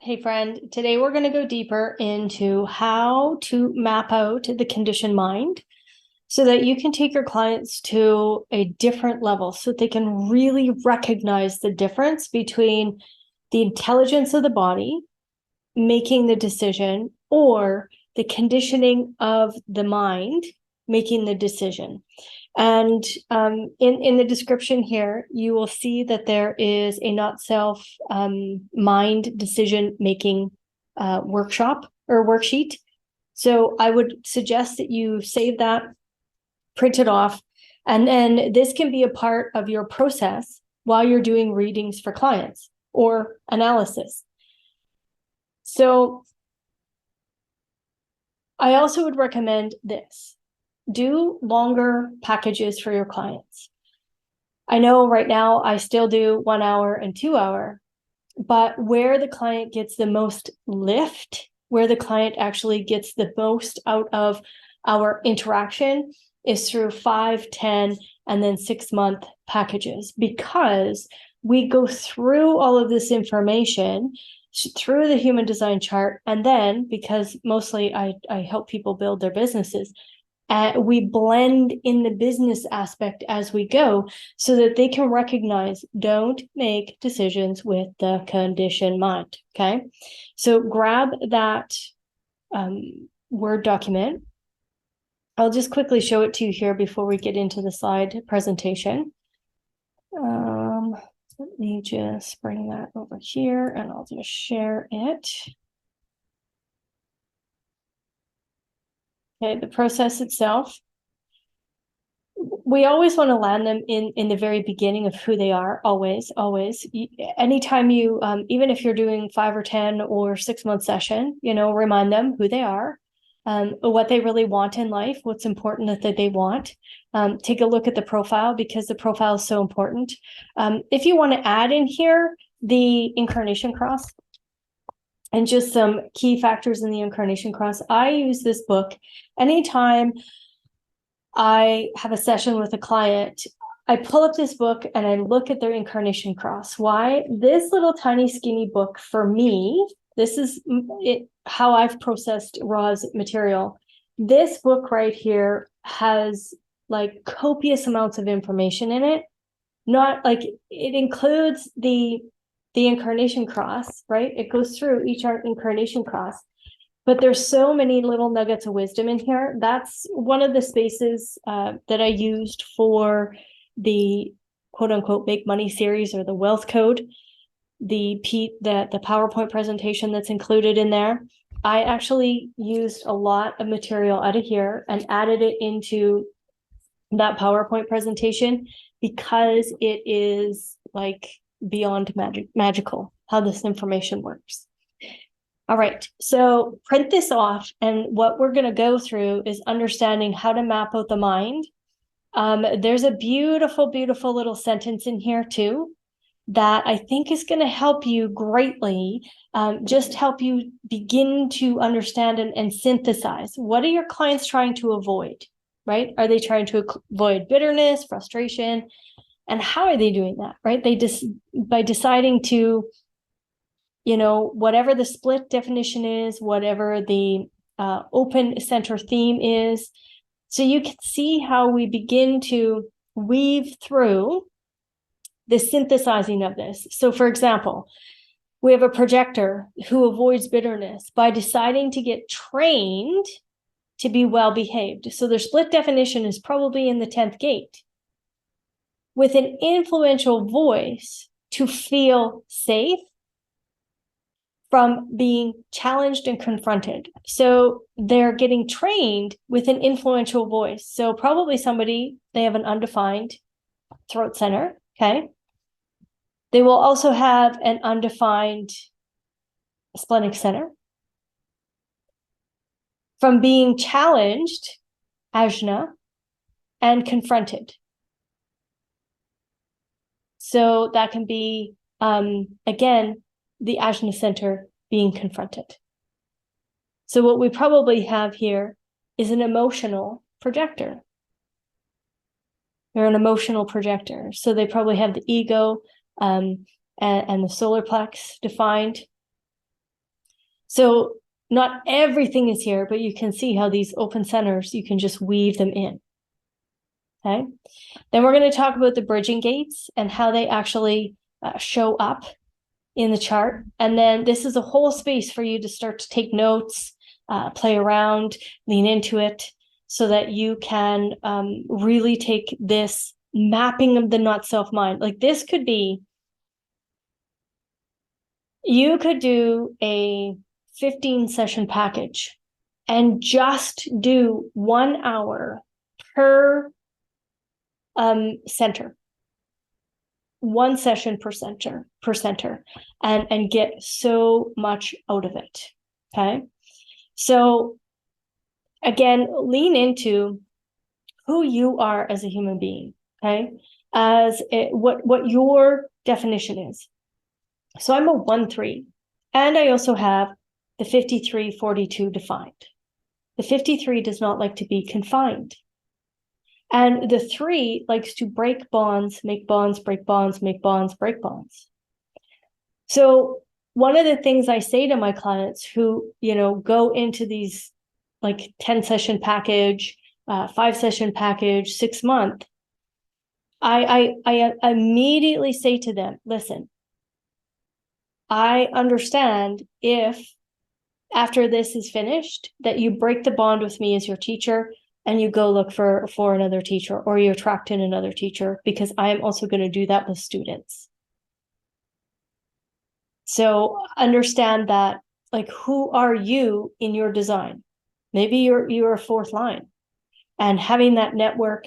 Hey friend, today we're going to go deeper into how to map out the conditioned mind so that you can take your clients to a different level so that they can really recognize the difference between the intelligence of the body making the decision or the conditioning of the mind making the decision. And in the description here, you will see that there is a not self mind decision making workshop or worksheet. So I would suggest that you save that, print it off, and then this can be a part of your process while you're doing readings for clients or analysis. So I also would recommend this. Do longer packages for your clients. I know right now I still do 1 hour and 2 hour, but where the client gets the most lift, where the client actually gets the most out of our interaction is through 5, 10, and then 6-month packages, because we go through all of this information through the human design chart. And then, because mostly I help people build their businesses, we blend in the business aspect as we go so that they can recognize, don't make decisions with the conditioned mind. Okay. So grab that Word document. I'll just quickly show it to you here before we get into the slide presentation. Let me just bring that over here and I'll just share it. Okay, the process itself. We always want to land them in the very beginning of who they are, always. Anytime you, even if you're doing 5 or 10 or 6-month session, remind them who they are, what they really want in life, what's important that they want. Take a look at the profile because the profile is so important. If you want to add in here the incarnation cross, and just some key factors in the incarnation cross. I use this book anytime I have a session with a client. I pull up this book and I look at their incarnation cross. Why? This little tiny skinny book for me, this is how I've processed Ra's material. This book right here has like copious amounts of information in it. Not like it includes the incarnation cross, right? It goes through each incarnation cross, but there's so many little nuggets of wisdom in here. That's one of the spaces that I used for the quote unquote make money series or the wealth code, the PowerPoint presentation that's included in there. I actually used a lot of material out of here and added it into that PowerPoint presentation because it is like beyond magical how this information works. All right, so print this off, and what we're going to go through is understanding how to map out the mind. There's a beautiful little sentence in here too that I think is going to help you greatly, just help you begin to understand and synthesize. What are your clients trying to avoid, right? Are they trying to avoid bitterness, frustration? And how are they doing that, right? They just, by deciding to, whatever the split definition is, whatever the open center theme is. So you can see how we begin to weave through the synthesizing of this. So for example, we have a projector who avoids bitterness by deciding to get trained to be well-behaved. So their split definition is probably in the 10th gate, with an influential voice to feel safe from being challenged and confronted. So they're getting trained with an influential voice. So probably somebody, they have an undefined throat center, okay? They will also have an undefined splenic center. From being challenged, Ajna, and confronted. So that can be, again, the Ajna center being confronted. So what we probably have here is an emotional projector. They're an emotional projector. So they probably have the ego and the solar plex defined. So not everything is here, but you can see how these open centers, you can just weave them in. Okay. Then we're going to talk about the bridging gates and how they actually show up in the chart. And then this is a whole space for you to start to take notes, play around, lean into it, so that you can really take this mapping of the not self mind. Like this could be, you could do a 15 session package and just do 1 hour per center, one session per center, and get so much out of it. Okay. So again, lean into who you are as a human being. Okay. What your definition is. So I'm a 1-3, and I also have the 53-42 defined. The 53 does not like to be confined. And the 3 likes to break bonds, make bonds, break bonds, make bonds, break bonds. So one of the things I say to my clients who, go into these like 10 session package, 5 session package, 6 month, I immediately say to them, listen, I understand if after this is finished that you break the bond with me as your teacher and you go look for another teacher, or you attract in another teacher, because I am also going to do that with students. So understand that, like, who are you in your design? Maybe you're a 4th line, and having that network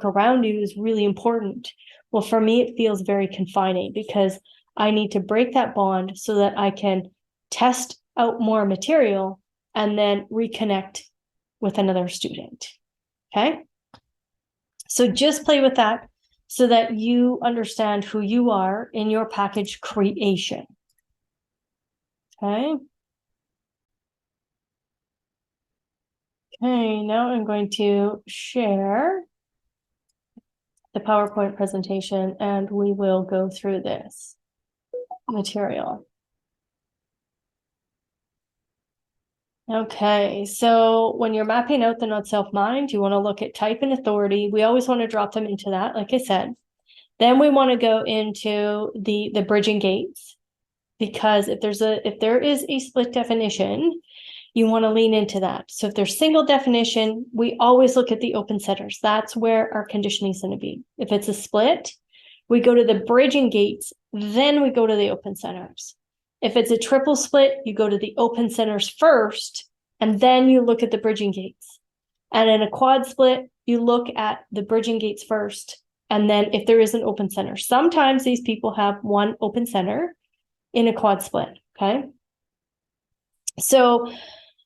around you is really important. Well, for me, it feels very confining because I need to break that bond so that I can test out more material and then reconnect with another student. Okay. So just play with that so that you understand who you are in your package creation. Okay. Okay, now I'm going to share the PowerPoint presentation and we will go through this material. Okay, so when you're mapping out the not self mind, you want to look at type and authority. We always want to drop them into that, like I said. Then we want to go into the bridging gates, because if there is a split definition, you want to lean into that. So if there's single definition, we always look at the open centers. That's where our conditioning is going to be. If it's a split, we go to the bridging gates, then we go to the open centers. If it's a triple split, you go to the open centers first, and then you look at the bridging gates. And in a quad split, you look at the bridging gates first, and then if there is an open center. Sometimes these people have one open center in a quad split, okay? So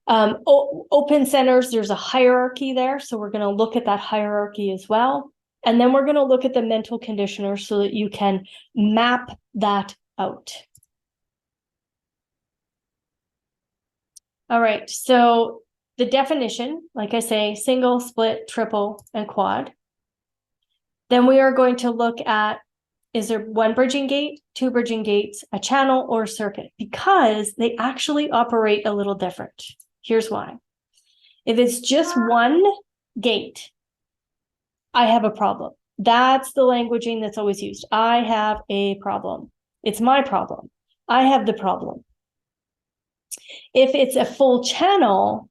open centers, there's a hierarchy there, so we're going to look at that hierarchy as well. And then we're going to look at the mental conditioner so that you can map that out. All right, so the definition, like I say, single, split, triple, and quad. Then we are going to look at, is there one bridging gate, 2 bridging gates, a channel, or a circuit? Because they actually operate a little different. Here's why. If it's just one gate, I have a problem. That's the languaging that's always used. I have a problem. It's my problem. I have the problem. If it's a full channel,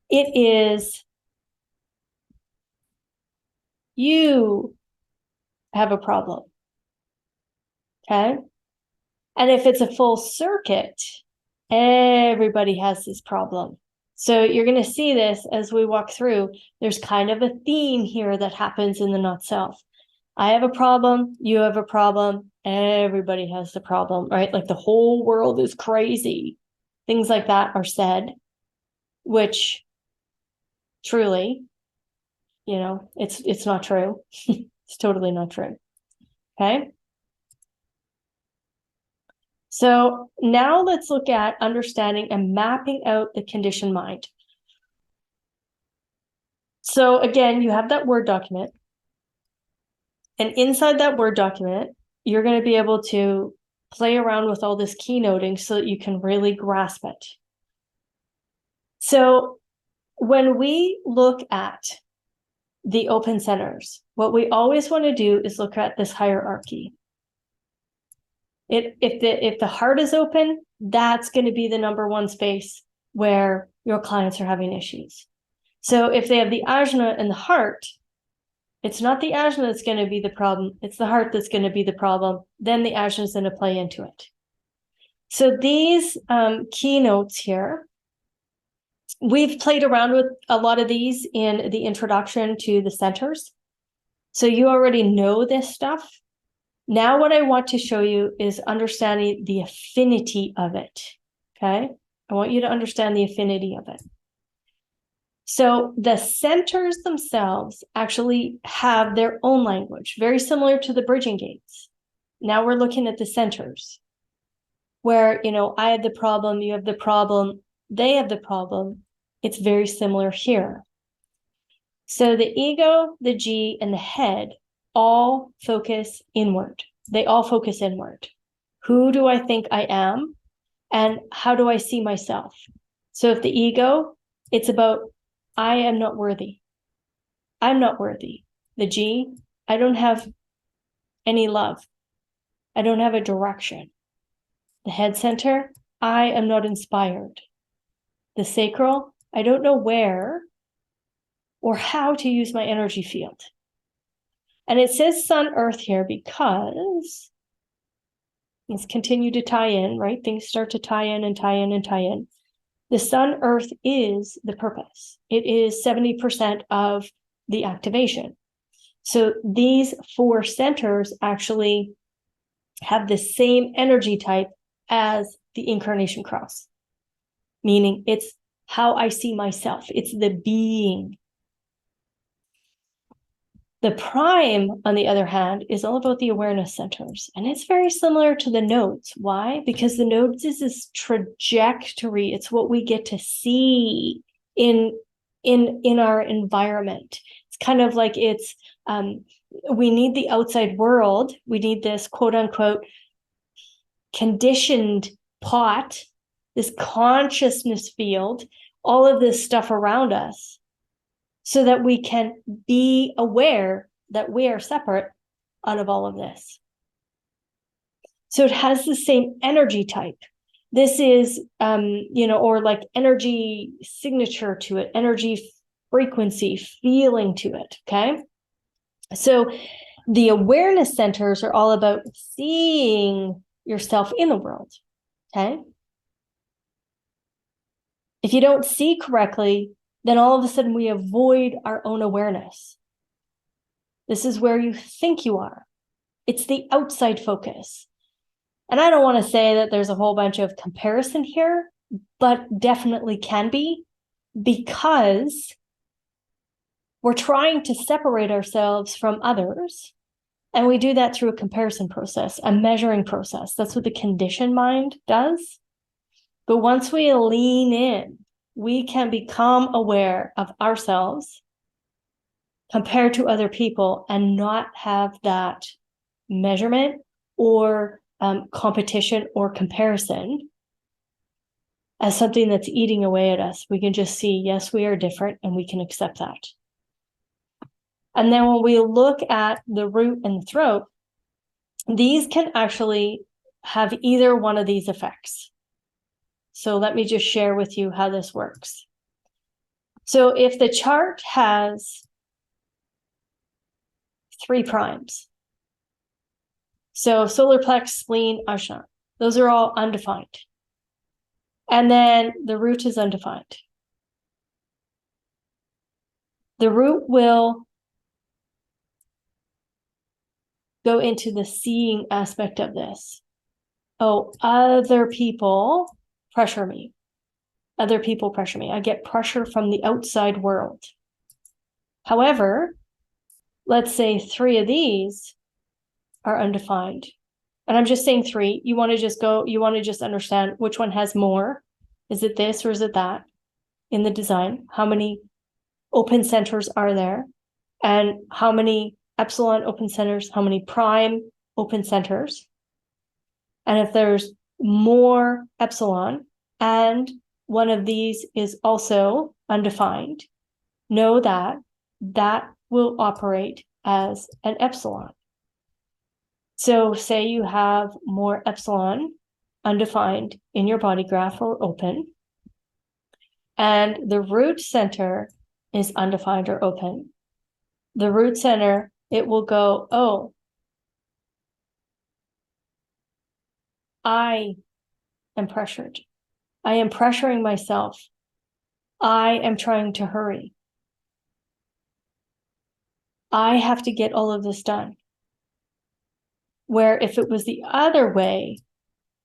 it is you have a problem. Okay. And if it's a full circuit, everybody has this problem. So you're going to see this as we walk through. There's kind of a theme here that happens in the not self. I have a problem. You have a problem. Everybody has the problem, right? Like the whole world is crazy. Things like that are said, which truly, it's not true. It's totally not true. Okay. So now let's look at understanding and mapping out the conditioned mind. So again, you have that Word document. And inside that Word document, you're going to be able to play around with all this keynoting so that you can really grasp it. So when we look at the open centers, what we always want to do is look at this hierarchy. If the heart is open, that's going to be the number one space where your clients are having issues. So if they have the ajna and the heart, it's not the ajna that's going to be the problem. It's the heart that's going to be the problem. Then the ajna is going to play into it. So these keynotes here, we've played around with a lot of these in the introduction to the centers. So you already know this stuff. Now what I want to show you is understanding the affinity of it, okay? I want you to understand the affinity of it. So the centers themselves actually have their own language, very similar to the bridging gates. Now we're looking at the centers where, I have the problem, you have the problem, they have the problem. It's very similar here. So the ego, the G, and the head all focus inward. They all focus inward. Who do I think I am? And how do I see myself? So if the ego, it's about, I am not worthy. I'm not worthy. The G, I don't have any love. I don't have a direction. The head center, I am not inspired. The sacral, I don't know where or how to use my energy field. And it says sun, earth here because let's continue to tie in, right? Things start to tie in and tie in and tie in. The sun, earth is the purpose. It is 70% of the activation. So these 4 centers actually have the same energy type as the incarnation cross, meaning it's how I see myself. It's the being. The prime, on the other hand, is all about the awareness centers. And it's very similar to the nodes. Why? Because the nodes is this trajectory. It's what we get to see in our environment. It's kind of like we need the outside world. We need this quote unquote conditioned pot, this consciousness field, all of this stuff around us, so that we can be aware that we are separate out of all of this. So it has the same energy type. This is, or like energy signature to it, energy frequency, feeling to it, okay? So the awareness centers are all about seeing yourself in the world, okay? If you don't see correctly, then all of a sudden we avoid our own awareness. This is where you think you are. It's the outside focus. And I don't want to say that there's a whole bunch of comparison here, but definitely can be, because we're trying to separate ourselves from others. And we do that through a comparison process, a measuring process. That's what the conditioned mind does. But once we lean in, we can become aware of ourselves compared to other people and not have that measurement or competition or comparison as something that's eating away at us. We can just see, yes, we are different, and we can accept that. And then when we look at the root and the throat, these can actually have either one of these effects. So let me just share with you how this works. So if the chart has 3 primes, so solar plex, spleen, ajna, those are all undefined. And then the root is undefined. The root will go into the seeing aspect of this. Oh, other people pressure me. Other people pressure me. I get pressure from the outside world. However, let's say 3 of these are undefined. And I'm just saying 3. You want to just understand which one has more. Is it this or is it that in the design? How many open centers are there? And how many epsilon open centers? How many prime open centers? And if there's more epsilon and one of these is also undefined, know that that will operate as an epsilon. So say you have more epsilon undefined in your body graph or open, and the root center is undefined or open. The root center, it will go, oh, I am pressured. I am pressuring myself. I am trying to hurry. I have to get all of this done. Where if it was the other way,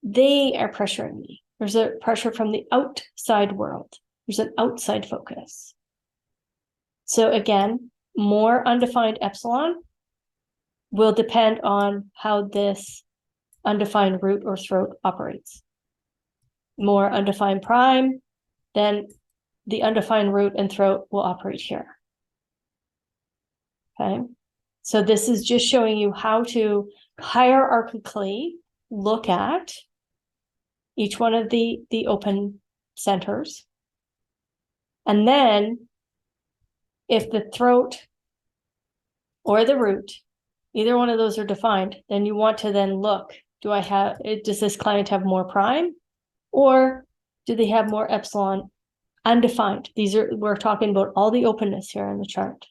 they are pressuring me. There's a pressure from the outside world. There's an outside focus. So again, more undefined epsilon will depend on how this undefined root or throat operates. More undefined prime, then the undefined root and throat will operate here. Okay, so this is just showing you how to hierarchically look at each one of the open centers. And then if the throat or the root, either one of those are defined, then you want to then look, does this client have more prime, or do they have more epsilon undefined? We're talking about all the openness here in the chart.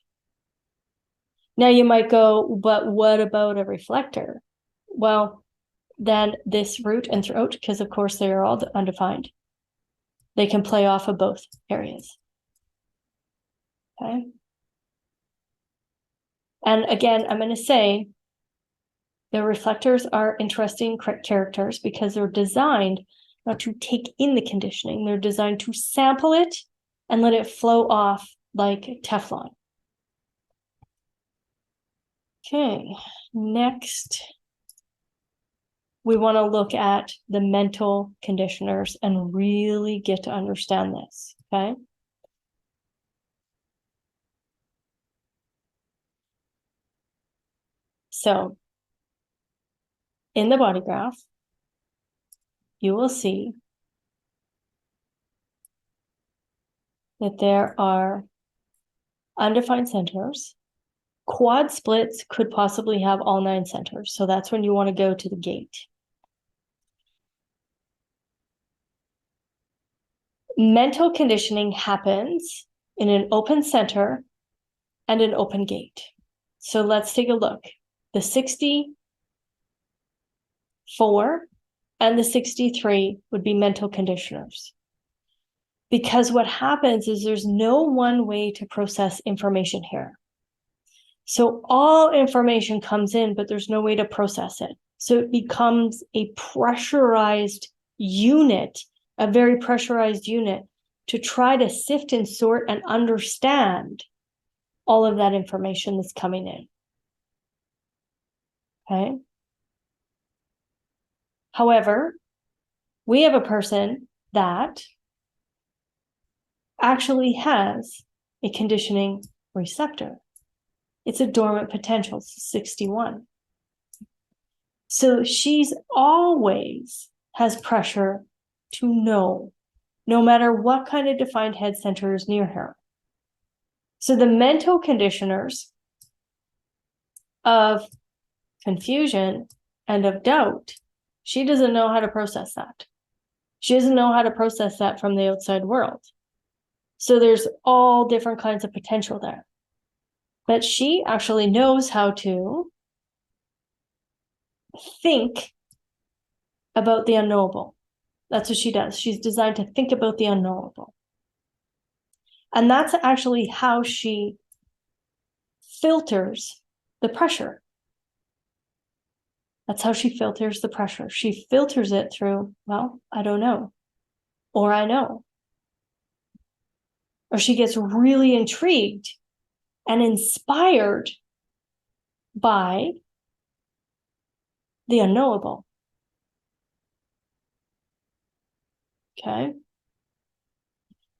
Now you might go, but what about a reflector? Well, then this root and throat, because of course they are all undefined, they can play off of both areas. Okay. And again, I'm going to say the reflectors are interesting characters because they're designed not to take in the conditioning. They're designed to sample it and let it flow off like Teflon. Okay, next, we want to look at the mental conditioners and really get to understand this, okay? So, in the body graph, you will see that there are undefined centers. Quad splits could possibly have all 9 centers. So that's when you want to go to the gate. Mental conditioning happens in an open center and an open gate. So let's take a look. The 64 and the 63 would be mental conditioners. Because what happens is there's no one way to process information here. So all information comes in, but there's no way to process it. So it becomes a pressurized unit, a very pressurized unit, to try to sift and sort and understand all of that information that's coming in. Okay. However, we have a person that actually has a conditioning receptor. It's a dormant potential, it's 61. So she's always has pressure to know, no matter what kind of defined head center is near her. So the mental conditioners of confusion and of doubt, she doesn't know how to process that. She doesn't know how to process that from the outside world. So there's all different kinds of potential there. But she actually knows how to think about the unknowable. That's what she does. She's designed to think about the unknowable. And that's actually how she filters the pressure. That's how she filters the pressure. She filters it through, well, I don't know, or I know. Or she gets really intrigued and inspired by the unknowable. Okay.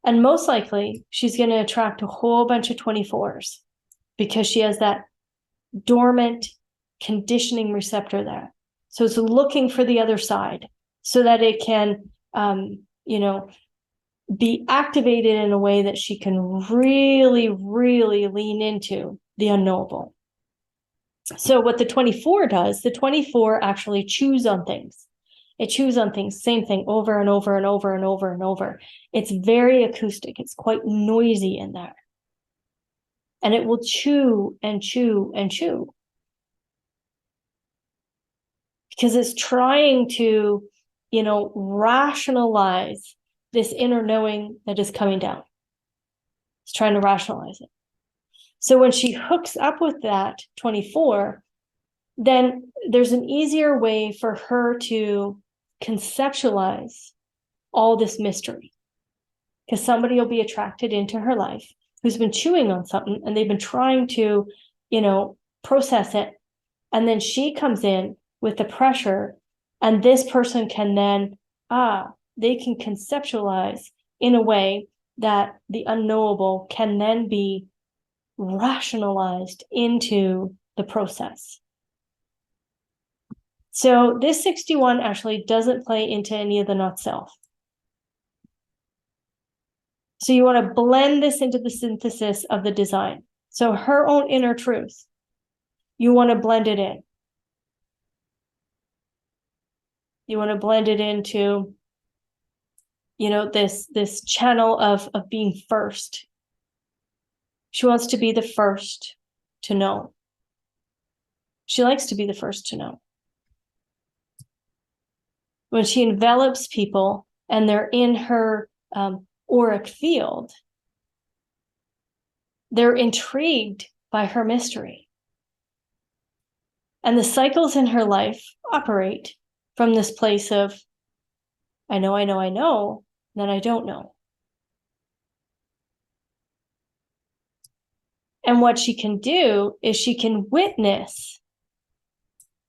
And most likely, she's going to attract a whole bunch of 24s because she has that dormant conditioning receptor there. So it's looking for the other side so that it can, be activated in a way that she can really, really lean into the unknowable. So what the 24 does, the 24 actually chews on things. It chews on things, same thing, over and over and over and over and over. It's very acoustic. It's quite noisy in there. And it will chew and chew and chew. Because it's trying to, rationalize this inner knowing that is coming down. It's trying to rationalize it. So when she hooks up with that 24, then there's an easier way for her to conceptualize all this mystery. Because somebody will be attracted into her life who's been chewing on something and they've been trying to, process it. And then she comes in with the pressure, and this person can then, they can conceptualize in a way that the unknowable can then be rationalized into the process. So this 61 actually doesn't play into any of the not self. So you want to blend this into the synthesis of the design. So her own inner truth, you want to blend it in. You want to blend it into, this channel of being first. She wants to be the first to know. She likes to be the first to know. When she envelops people and they're in her auric field, they're intrigued by her mystery. And the cycles in her life operate from this place of, I know, then I don't know. And what she can do is she can witness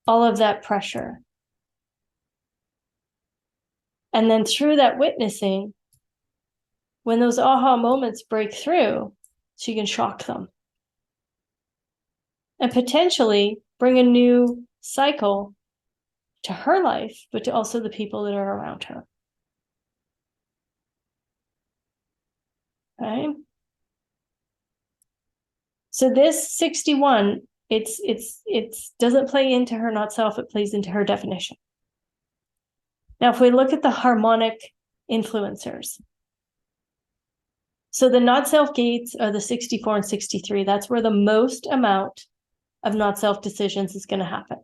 all of that pressure. And then through that witnessing, when those aha moments break through, she can shock them. And potentially bring a new cycle to her life, but to also the people that are around her. Okay. So this 61, it's doesn't play into her not self, it plays into her definition. Now, if we look at the harmonic influencers, so the not self gates are the 64 and 63. That's where the most amount of not self decisions is going to happen.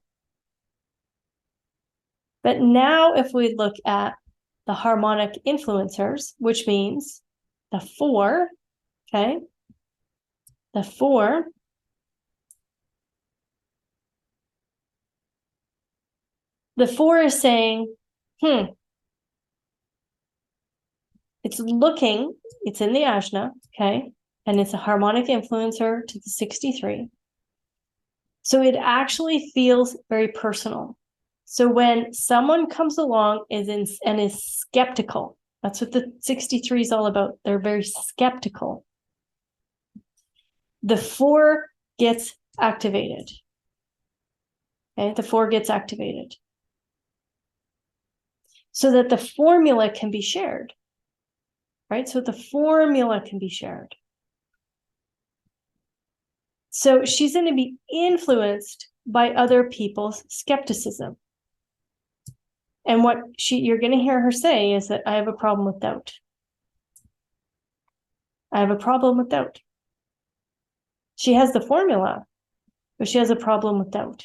But now if we look at the harmonic influencers, which means the 4, okay? The 4 is saying, it's in the Ajna, okay? And it's a harmonic influencer to the 63. So it actually feels very personal. So when someone comes along and is skeptical, that's what the 63 is all about. They're very skeptical. The 4 gets activated. Okay, the 4 gets activated. So that the formula can be shared. Right? So the formula can be shared. So she's going to be influenced by other people's skepticism. And what you're going to hear her say is that I have a problem with doubt. I have a problem with doubt. She has the formula, but she has a problem with doubt.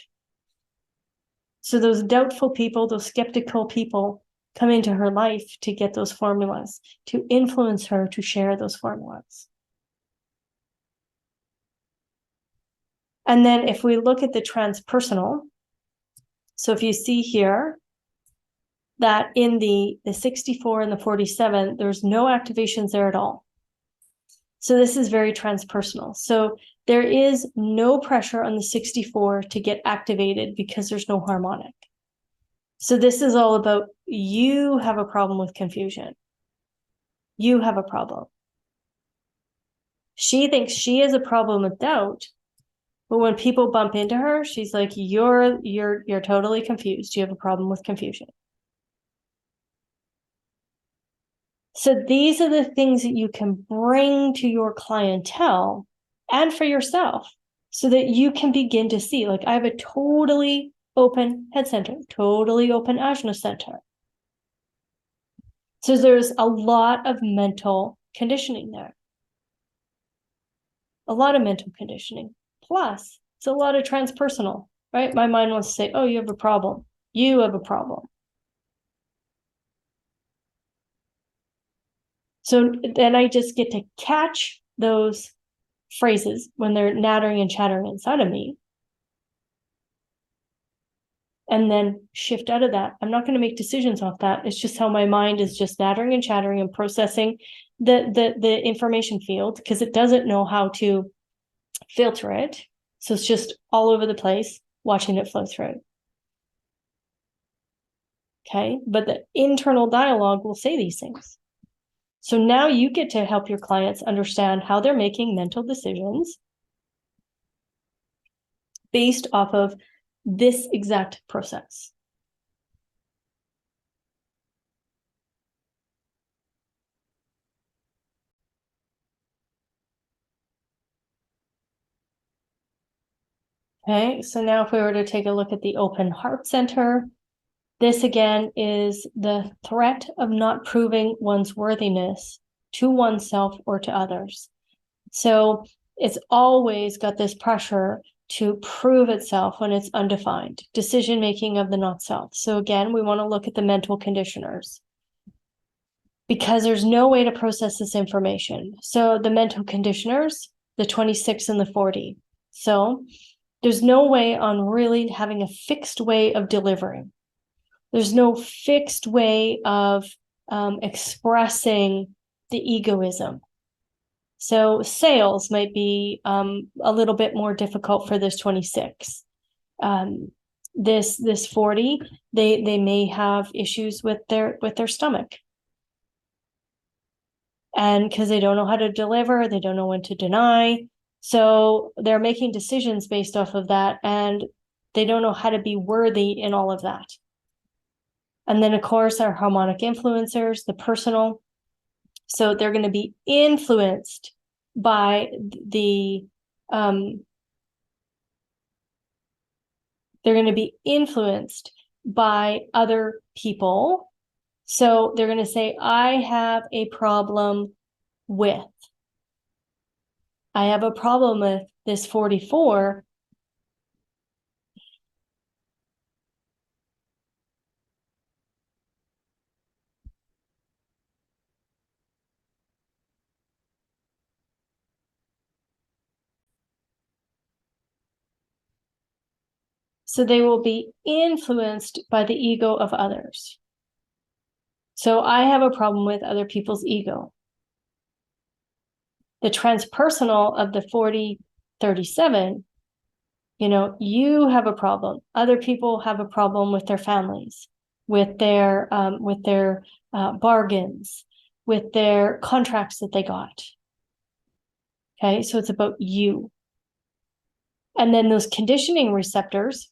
So those doubtful people, those skeptical people come into her life to get those formulas, to influence her to share those formulas. And then if we look at the transpersonal, so if you see here that in the 64 and the 47, there's no activations there at all. So this is very transpersonal. So there is no pressure on the 64 to get activated because there's no harmonic. So this is all about you have a problem with confusion. You have a problem. She thinks she has a problem with doubt, but when people bump into her, she's like, you're totally confused. You have a problem with confusion. So these are the things that you can bring to your clientele and for yourself so that you can begin to see, like, I have a totally open head center, totally open Ajna center. So there's a lot of mental conditioning there. A lot of mental conditioning. Plus, it's a lot of transpersonal, right? My mind wants to say, oh, you have a problem. You have a problem. So then I just get to catch those phrases when they're nattering and chattering inside of me. And then shift out of that. I'm not going to make decisions off that. It's just how my mind is just nattering and chattering and processing the information field because it doesn't know how to filter it. So it's just all over the place, watching it flow through. Okay. But the internal dialogue will say these things. So now you get to help your clients understand how they're making mental decisions based off of this exact process. Okay, so now if we were to take a look at the open heart center, this again is the threat of not proving one's worthiness to oneself or to others. So it's always got this pressure to prove itself when it's undefined, decision-making of the not self. So again, we want to look at the mental conditioners because there's no way to process this information. So the mental conditioners, the 26 and the 40. So there's no way on really having a fixed way of delivering. There's no fixed way of expressing the egoism. So sales might be a little bit more difficult for this 26. This 40, they may have issues with their stomach. And because they don't know how to deliver, they don't know when to deny. So they're making decisions based off of that, and they don't know how to be worthy in all of that. And then, of course, our harmonic influencers, the personal. So they're going to be influenced by they're going to be influenced by other people. So they're going to say, I have a problem with this 44. So they will be influenced by the ego of others. So I have a problem with other people's ego. The transpersonal of the 4037, you have a problem. Other people have a problem with their families, with their bargains, with their contracts that they got. Okay, so it's about you. And then those conditioning receptors,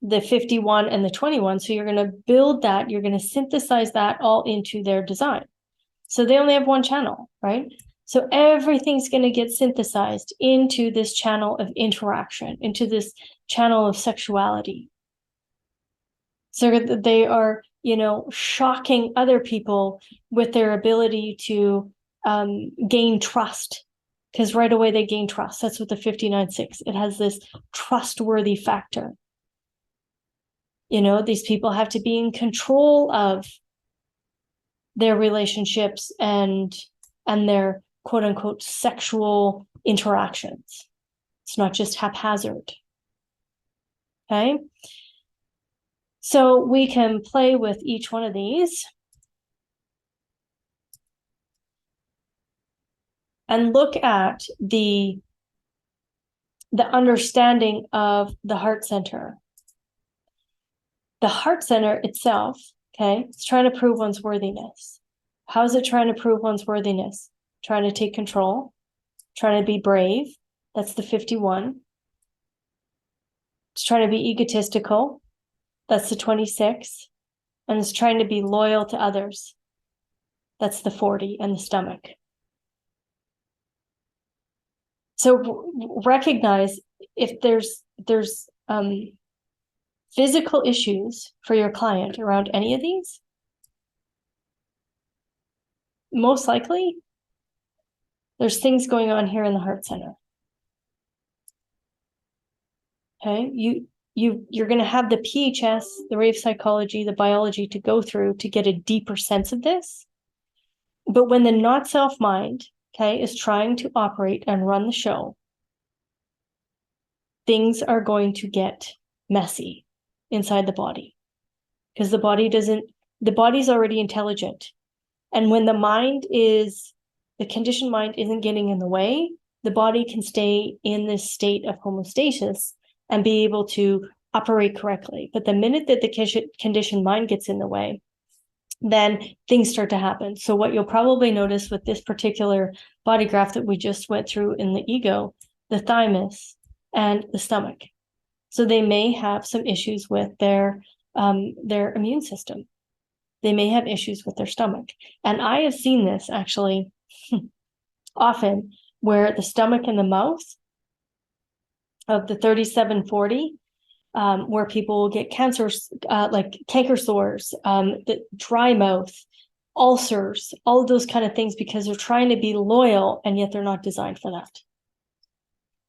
the 51 and the 21. So you're going to build that, you're going to synthesize that all into their design. So they only have one channel, right? So everything's going to get synthesized into this channel of interaction, into this channel of sexuality. So they are, shocking other people with their ability to gain trust. Because right away they gain trust. That's what the 59-6, it has this trustworthy factor. These people have to be in control of their relationships and their quote unquote sexual interactions. It's not just haphazard. Okay. So we can play with each one of these and look at the understanding of the heart center. The heart center itself, okay, it's trying to prove one's worthiness. How is it trying to prove one's worthiness? Trying to take control, trying to be brave. That's the 51. It's trying to be egotistical. That's the 26. And it's trying to be loyal to others. That's the 40 and the stomach. So recognize if there's physical issues for your client around any of these, most likely there's things going on here in the heart center. Okay, you're going to have the PHS, the ray of psychology, the biology to go through to get a deeper sense of this. But when the not self mind, okay, is trying to operate and run the show, things are going to get messy inside the body, because the body's already intelligent. And when the conditioned mind isn't getting in the way, the body can stay in this state of homeostasis and be able to operate correctly. But the minute that the conditioned mind gets in the way, then things start to happen. So what you'll probably notice with this particular body graph that we just went through in the ego, the thymus and the stomach. So they may have some issues with their immune system. They may have issues with their stomach. And I have seen this actually often, where the stomach and the mouth of the 3740, where people will get cancers, like canker sores, the dry mouth, ulcers, all of those kind of things, because they're trying to be loyal and yet they're not designed for that.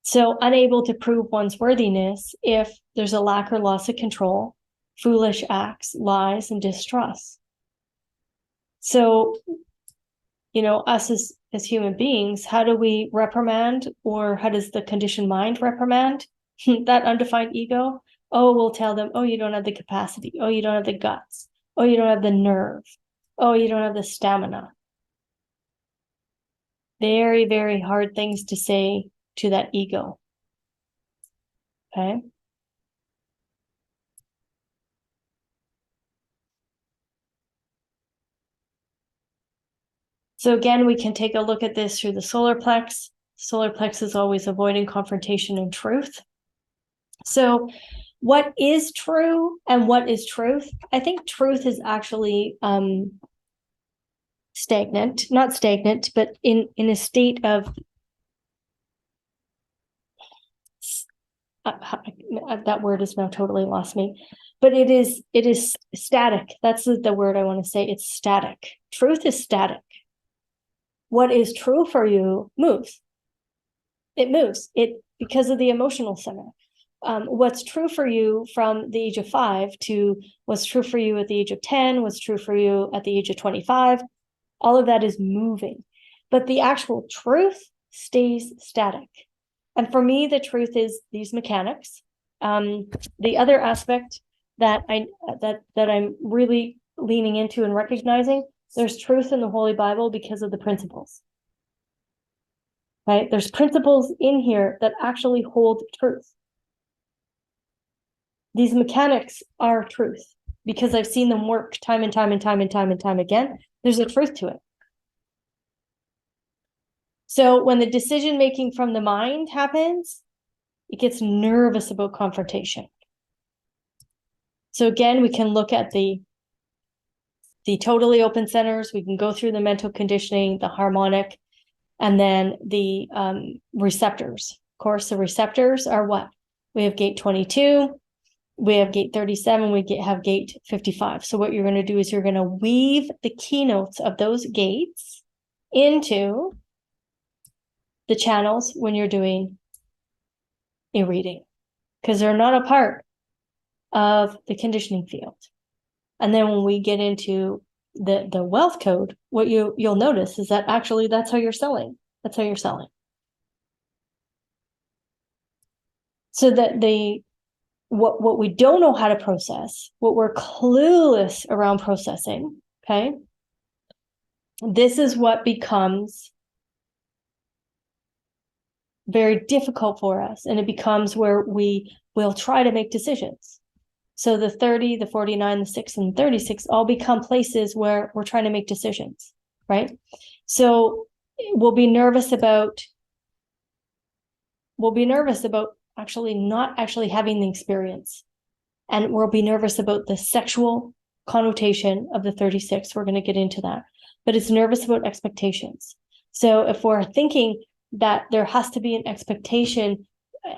So unable to prove one's worthiness if there's a lack or loss of control, foolish acts, lies, and distrust. So, us as human beings, how do we reprimand, or how does the conditioned mind reprimand that undefined ego? Oh, we'll tell them, oh, you don't have the capacity. Oh, you don't have the guts. Oh, you don't have the nerve. Oh, you don't have the stamina. Very, very hard things to say to that ego. Okay. So again, we can take a look at this through the solar plex. Solar plex is always avoiding confrontation and truth. So what is true and what is truth? I think truth is actually stagnant, not stagnant, but in a state of that word has now totally lost me, but it is static. That's the word I want to say. It's static. Truth is static. What is true for you moves. It moves. Because of the emotional center. What's true for you from the age of 5 to what's true for you at the age of 10, what's true for you at the age of 25, all of that is moving. But the actual truth stays static. And for me, the truth is these mechanics. The other aspect that I'm really leaning into and recognizing, there's truth in the Holy Bible because of the principles. Right? There's principles in here that actually hold truth. These mechanics are truth because I've seen them work time and time and time and time and time again. There's a truth to it. So when the decision making from the mind happens, it gets nervous about confrontation. So again, we can look at the totally open centers. We can go through the mental conditioning, the harmonic, and then the receptors. Of course, the receptors are what? We have gate 22, we have gate 37, we have gate 55. So what you're going to do is you're going to weave the keynotes of those gates into the channels when you're doing a reading, because they're not a part of the conditioning field. And then when we get into the wealth code, what you'll notice is that actually that's how you're selling. That's how you're selling. So that what we don't know how to process, what we're clueless around processing, okay? This is what becomes very difficult for us, and it becomes where we will try to make decisions. So the 30, the 49, the 6, and 36 all become places where we're trying to make decisions, right? So we'll be nervous about actually not actually having the experience. And we'll be nervous about the sexual connotation of the 36. We're going to get into that. but it's nervous about expectations. So if we're thinking that there has to be an expectation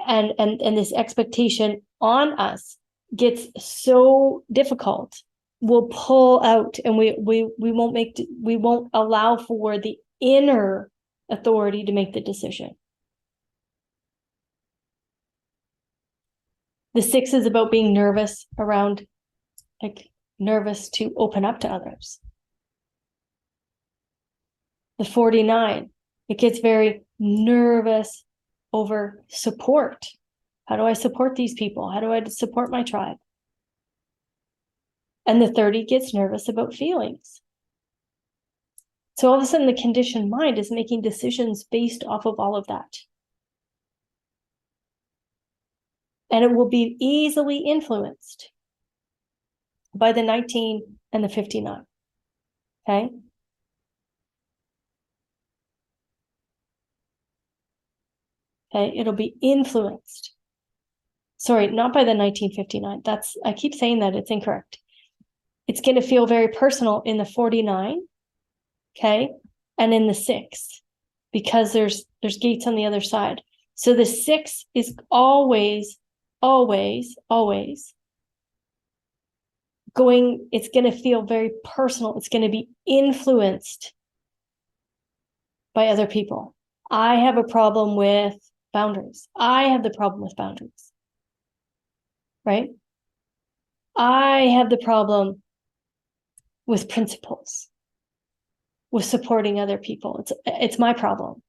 and this expectation on us gets so difficult, we'll pull out and we won't allow for the inner authority to make the decision. The 6 is about being nervous around, like nervous to open up to others. The 49, it gets very nervous over support. How do I support these people? How do I support my tribe? And the 30 gets nervous about feelings. So all of a sudden, the conditioned mind is making decisions based off of all of that. And it will be easily influenced by the 19 and the 59. Okay? Okay, it'll be influenced. Sorry, not by the 1959. I keep saying that, it's incorrect. It's going to feel very personal in the 49, okay, and in the 6, because there's gates on the other side. So the 6 is always going, it's going to feel very personal. It's going to be influenced by other people. I have a problem with boundaries. I have the problem with boundaries, right? I have the problem with principles, with supporting other people. It's my problem.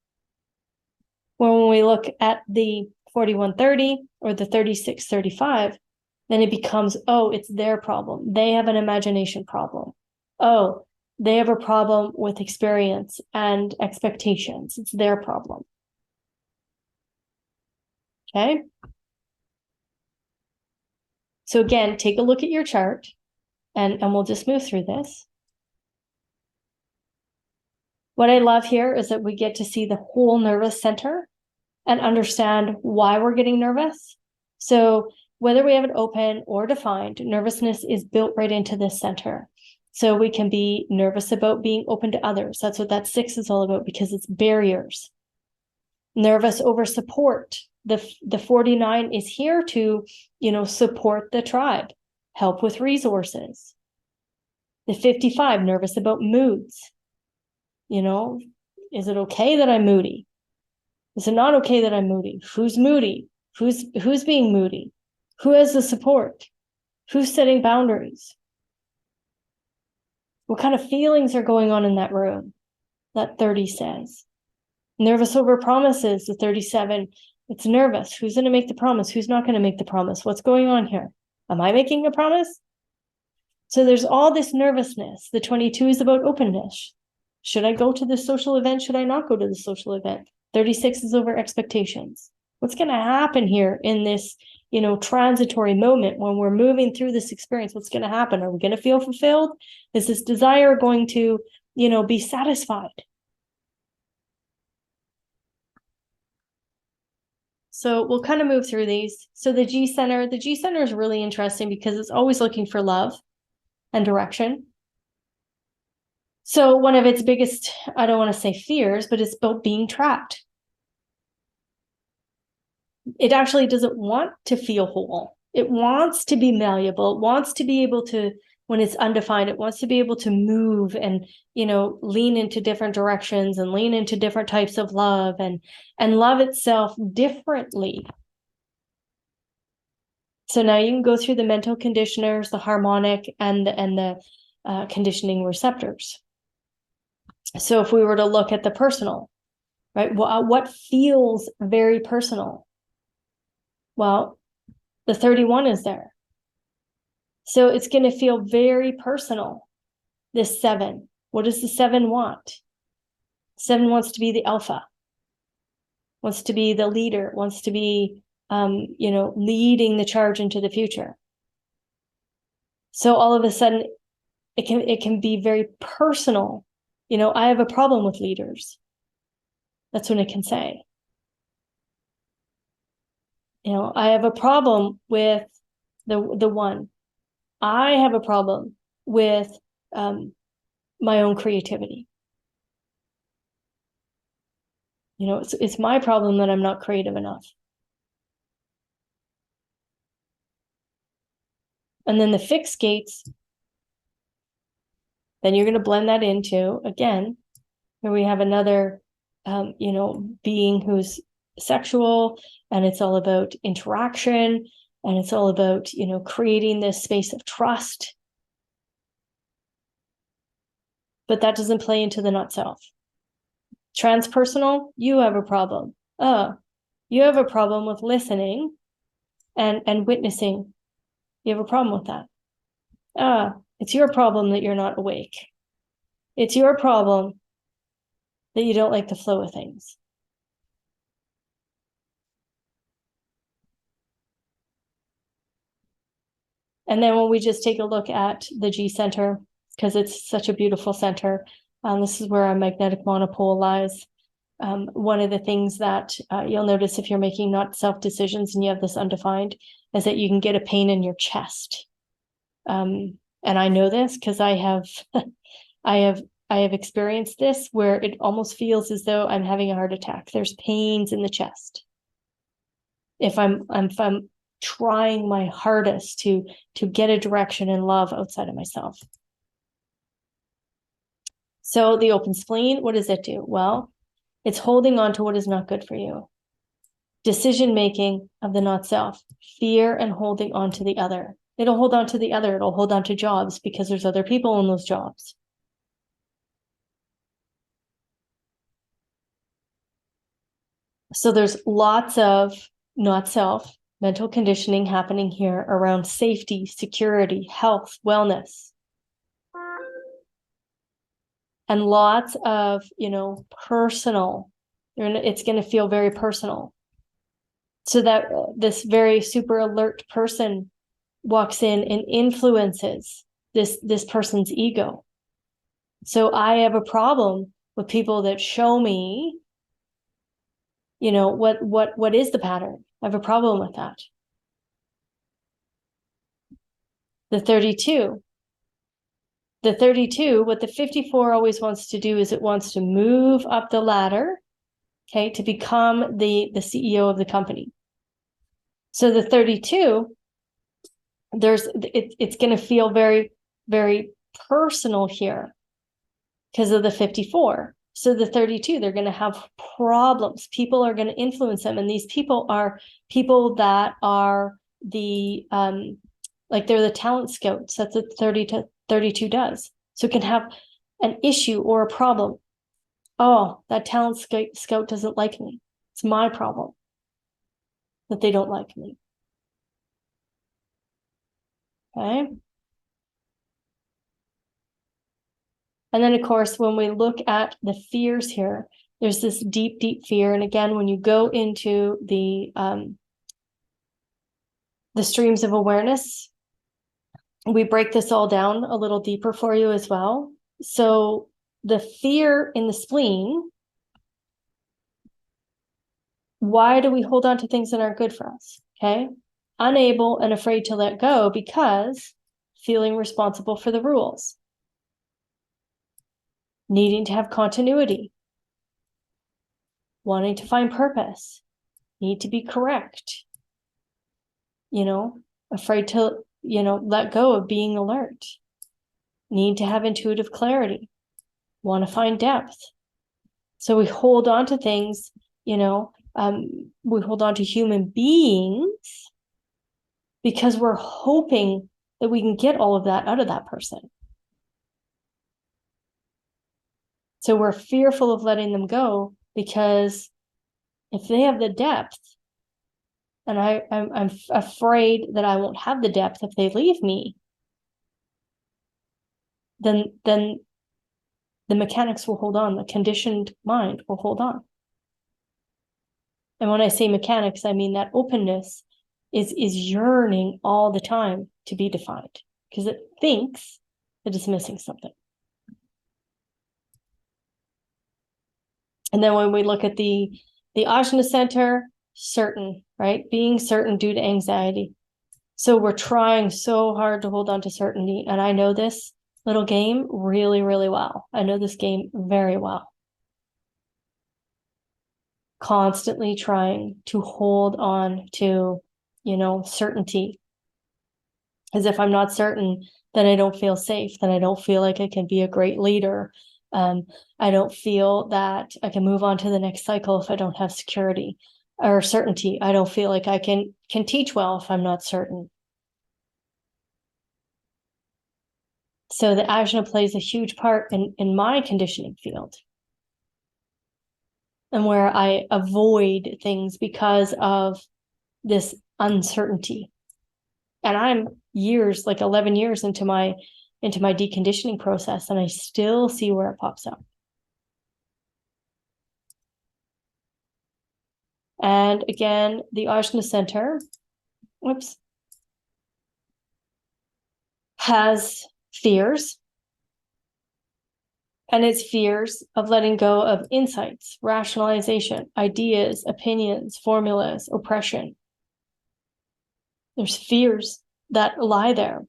When we look at the 4130 or the 3635, then it becomes, oh, it's their problem. They have an imagination problem. Oh, they have a problem with experience and expectations. It's their problem. Okay. So again, take a look at your chart and we'll just move through this. What I love here is that we get to see the whole nervous center and understand why we're getting nervous. So whether we have it open or defined, nervousness is built right into this center. So we can be nervous about being open to others. That's what that 6 is all about, because it's barriers. Nervous over support. The 49 is here to, support the tribe, help with resources. The 55, nervous about moods. Is it okay that I'm moody? Is it not okay that I'm moody? Who's moody? Who's being moody? Who has the support? Who's setting boundaries? What kind of feelings are going on in that room? That 30 says. Nervous over promises, the 37. It's nervous. Who's going to make the promise? Who's not going to make the promise? What's going on here? Am I making a promise? So there's all this nervousness. The 22 is about openness. Should I go to the social event? Should I not go to the social event? 36 is over expectations. What's going to happen here in this, transitory moment when we're moving through this experience? What's going to happen? Are we going to feel fulfilled? Is this desire going to, be satisfied? So we'll kind of move through these. So the G center is really interesting because it's always looking for love and direction. So one of its biggest, I don't want to say fears, but it's about being trapped. It actually doesn't want to feel whole. It wants to be malleable. It wants to be able to, when it's undefined, it wants to be able to move and, lean into different directions and lean into different types of love and love itself differently. So now you can go through the mental conditioners, the harmonic and the conditioning receptors. So if we were to look at the personal, right, what feels very personal? Well, the 31 is there. So it's going to feel very personal, this 7. What does the 7 want? 7 wants to be the alpha, wants to be the leader, wants to be, leading the charge into the future. So all of a sudden, it can be very personal. I have a problem with leaders. That's when it can say. I have a problem with the 1. I have a problem with my own creativity. It's my problem that I'm not creative enough. And then the fixed gates, then you're going to blend that into, again, where we have another, being who's sexual, and it's all about interaction, and it's all about, creating this space of trust. But that doesn't play into the not self. Transpersonal, you have a problem. You have a problem with listening and witnessing. You have a problem with that. It's your problem that you're not awake. It's your problem that you don't like the flow of things. And then when we just take a look at the G center, because it's such a beautiful center, this is where our magnetic monopole lies. One of the things that you'll notice if you're making not self decisions and you have this undefined is that you can get a pain in your chest. And I know this because I have I have experienced this where it almost feels as though I'm having a heart attack. There's pains in the chest. If I'm trying my hardest to get a direction in love outside of myself. So the open spleen, what does it do? Well, it's holding on to what is not good for you. Decision-making of the not self, fear and holding on to the other. It'll hold on to the other. It'll hold on to jobs because there's other people in those jobs. So there's lots of not self, mental conditioning happening here around safety, security, health, wellness. And lots of, personal. It's going to feel very personal. So that this very super alert person walks in and influences this person's ego. So I have a problem with people that show me, what is the pattern. I have a problem with that. The 32, what the 54 always wants to do is it wants to move up the ladder, okay, to become the CEO of the company. So the 32, it's going to feel very, very personal here because of the 54. So the 32, they're going to have problems. People are going to influence them. And these people are people that are the, they're the talent scouts. That's what 32 does. So it can have an issue or a problem. Oh, that talent scout doesn't like me. It's my problem that they don't like me. Okay. And then, of course, when we look at the fears here, there's this deep, deep fear. And again, when you go into the streams of awareness, we break this all down a little deeper for you as well. So the fear in the spleen, why do we hold on to things that aren't good for us? Okay. Unable and afraid to let go because feeling responsible for the rules. Needing to have continuity. Wanting to find purpose. Need to be correct. Afraid to, let go of being alert. Need to have intuitive clarity. Want to find depth. So we hold on to things, we hold on to human beings because we're hoping that we can get all of that out of that person. So we're fearful of letting them go because if they have the depth, and I'm afraid that I won't have the depth if they leave me, then the mechanics will hold on. The conditioned mind will hold on. And when I say mechanics, I mean that openness is yearning all the time to be defined because it thinks that it's missing something. And then when we look at the Ajna center, certain, right? Being certain due to anxiety. So we're trying so hard to hold on to certainty. And I know this little game really, really well. I know this game very well. constantly trying to hold on to, certainty. As if I'm not certain, then I don't feel safe. Then I don't feel like I can be a great leader. I don't feel that I can move on to the next cycle if I don't have security or certainty. I don't feel like I can teach well if I'm not certain. So the Ajna plays a huge part in my conditioning field, and where I avoid things because of this uncertainty. And I'm years, like 11 years into my deconditioning process, and I still see where it pops up. And again, the Ajna Center, has fears. And it's fears of letting go of insights, rationalization, ideas, opinions, formulas, oppression. There's fears that lie there.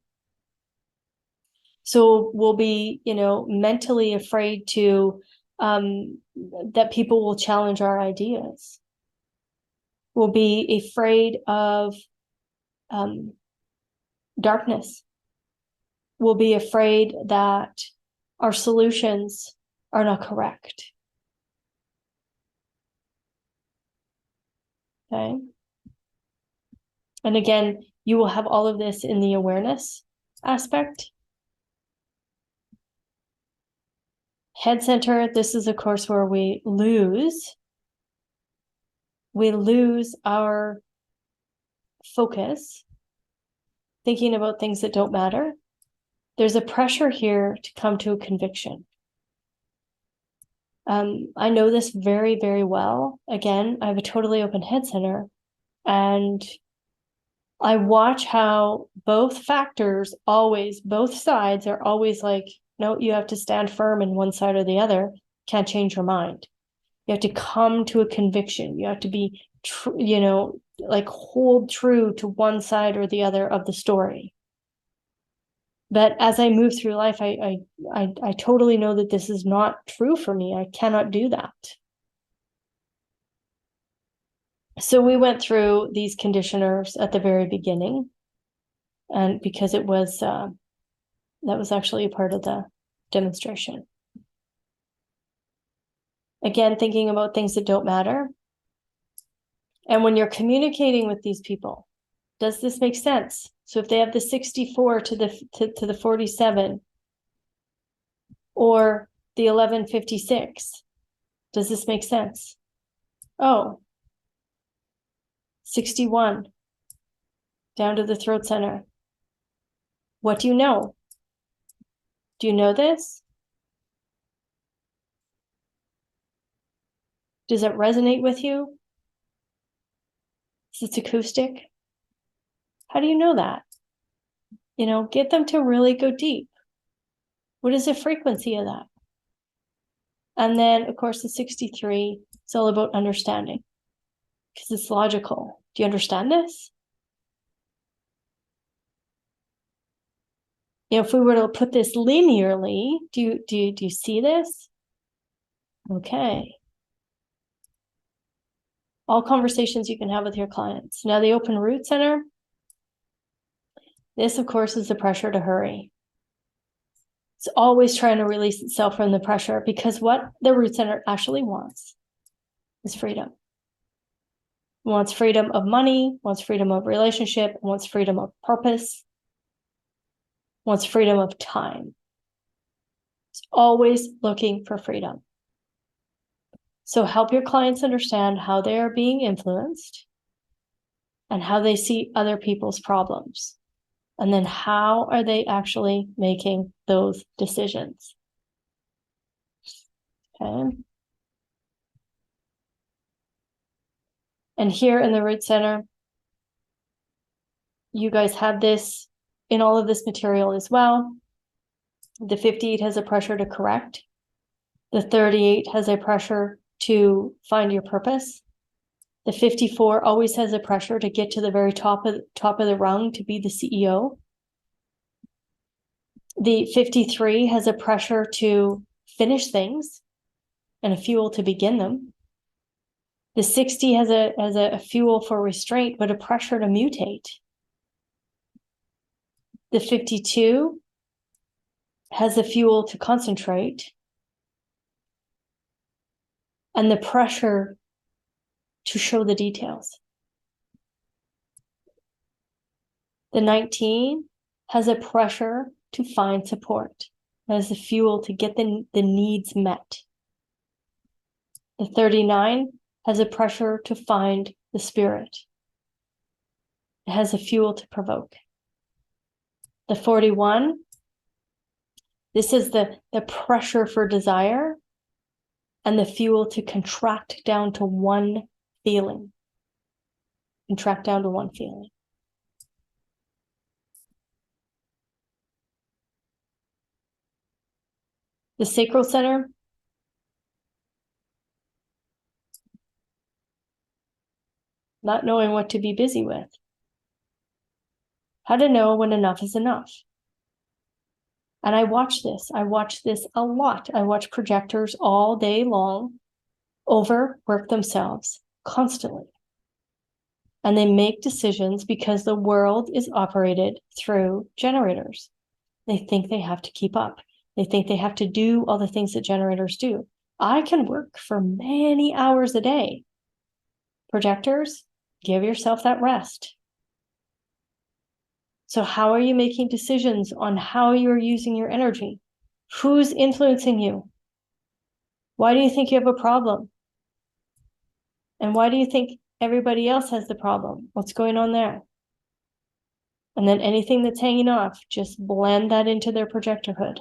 So we'll be, mentally afraid to, that people will challenge our ideas. We'll be afraid of darkness. We'll be afraid that our solutions are not correct. Okay. And again, you will have all of this in the awareness aspect. Head center, this is of course where we lose our focus, thinking about things that don't matter. There's a pressure here to come to a conviction. I know this very, very well. Again, I have a totally open head center, and I watch how both sides are always like, no, you have to stand firm in one side or the other. Can't change your mind. You have to come to a conviction. You have to be, hold true to one side or the other of the story. But as I move through life, I totally know that this is not true for me. I cannot do that. So we went through these conditioners at the very beginning, and because it was that was actually a part of the demonstration. Again, thinking about things that don't matter. And when you're communicating with these people, does this make sense? So if they have the 64 to the 47 or the 1156, does this make sense? Oh, 61 down to the throat center. What do you know? Do you know this? Does it resonate with you? Is it acoustic? How do you know that? Get them to really go deep. What is the frequency of that? And then, of course, the 63, it's all about understanding because it's logical. Do you understand this? If we were to put this linearly, do you see this? Okay. All conversations you can have with your clients. Now, the open root center, this, of course, is the pressure to hurry. It's always trying to release itself from the pressure, because what the root center actually wants is freedom. It wants freedom of money, wants freedom of relationship, wants freedom of purpose, wants freedom of time. It's always looking for freedom. So help your clients understand how they are being influenced and how they see other people's problems. And then how are they actually making those decisions? Okay. And here in the root center, you guys have this in all of this material as well. The 58 has a pressure to correct. The 38 has a pressure to find your purpose. The 54 always has a pressure to get to the very top of the rung to be the CEO. The 53 has a pressure to finish things and a fuel to begin them. The 60 has a fuel for restraint, but a pressure to mutate. The 52 has a fuel to concentrate and the pressure to show the details. The 19 has a pressure to find support. That is the fuel to get the needs met. The 39 has a pressure to find the spirit. It has a fuel to provoke. The 41, this is the pressure for desire and the fuel to contract down to one feeling. Contract down to one feeling. The sacral center, not knowing what to be busy with. How to know when enough is enough. And I watch this a lot. I watch projectors all day long overwork themselves constantly. And they make decisions because the world is operated through generators. They think they have to keep up. They think they have to do all the things that generators do. I can work for many hours a day. Projectors, give yourself that rest. So how are you making decisions on how you're using your energy? Who's influencing you? Why do you think you have a problem? And why do you think everybody else has the problem? What's going on there? And then anything that's hanging off, just blend that into their projectorhood.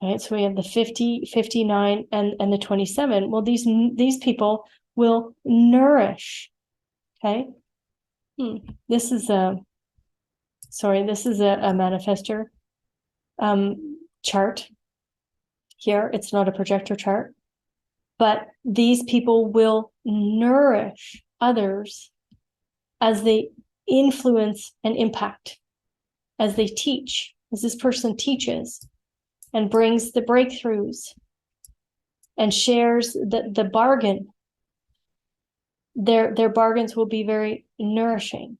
Right, so we have the 50, 59, and the 27. Well, these people will nourish. Okay. This is a manifestor chart here. It's not a projector chart, but these people will nourish others as they influence and impact, as they teach, as this person teaches and brings the breakthroughs and shares the bargain. Their bargains will be very nourishing.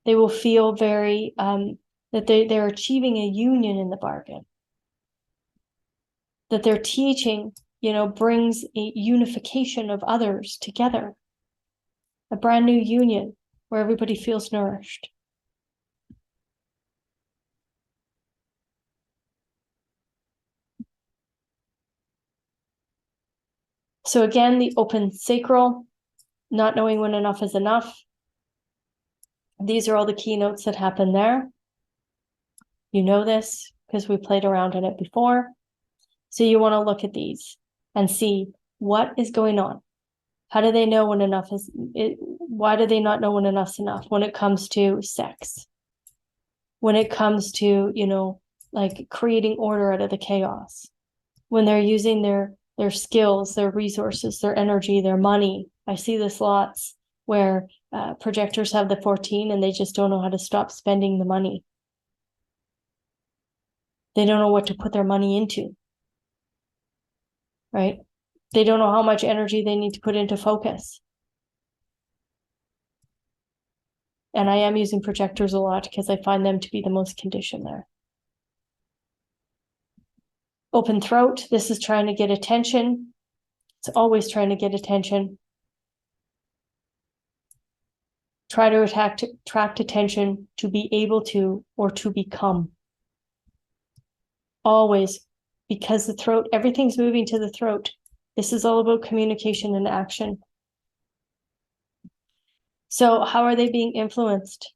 They will feel very that they're achieving a union in the bargain. That their teaching, brings a unification of others together. A brand new union where everybody feels nourished. So again, the open sacral, not knowing when enough is enough. These are all the keynotes that happen there. You know this because we played around in it before. So you want to look at these and see what is going on. How do they know when enough is? Why do they not know when enough's enough? When it comes to sex, when it comes to, like creating order out of the chaos, when they're using their skills, their resources, their energy, their money. I see this lots where projectors have the 14 and they just don't know how to stop spending the money. They don't know what to put their money into, right? They don't know how much energy they need to put into focus. And I am using projectors a lot because I find them to be the most conditioned there. Open throat, this is trying to get attention. It's always trying to get attention. Try to attract attention to be able to or to become. Always, because the throat, everything's moving to the throat. This is all about communication and action. So how are they being influenced?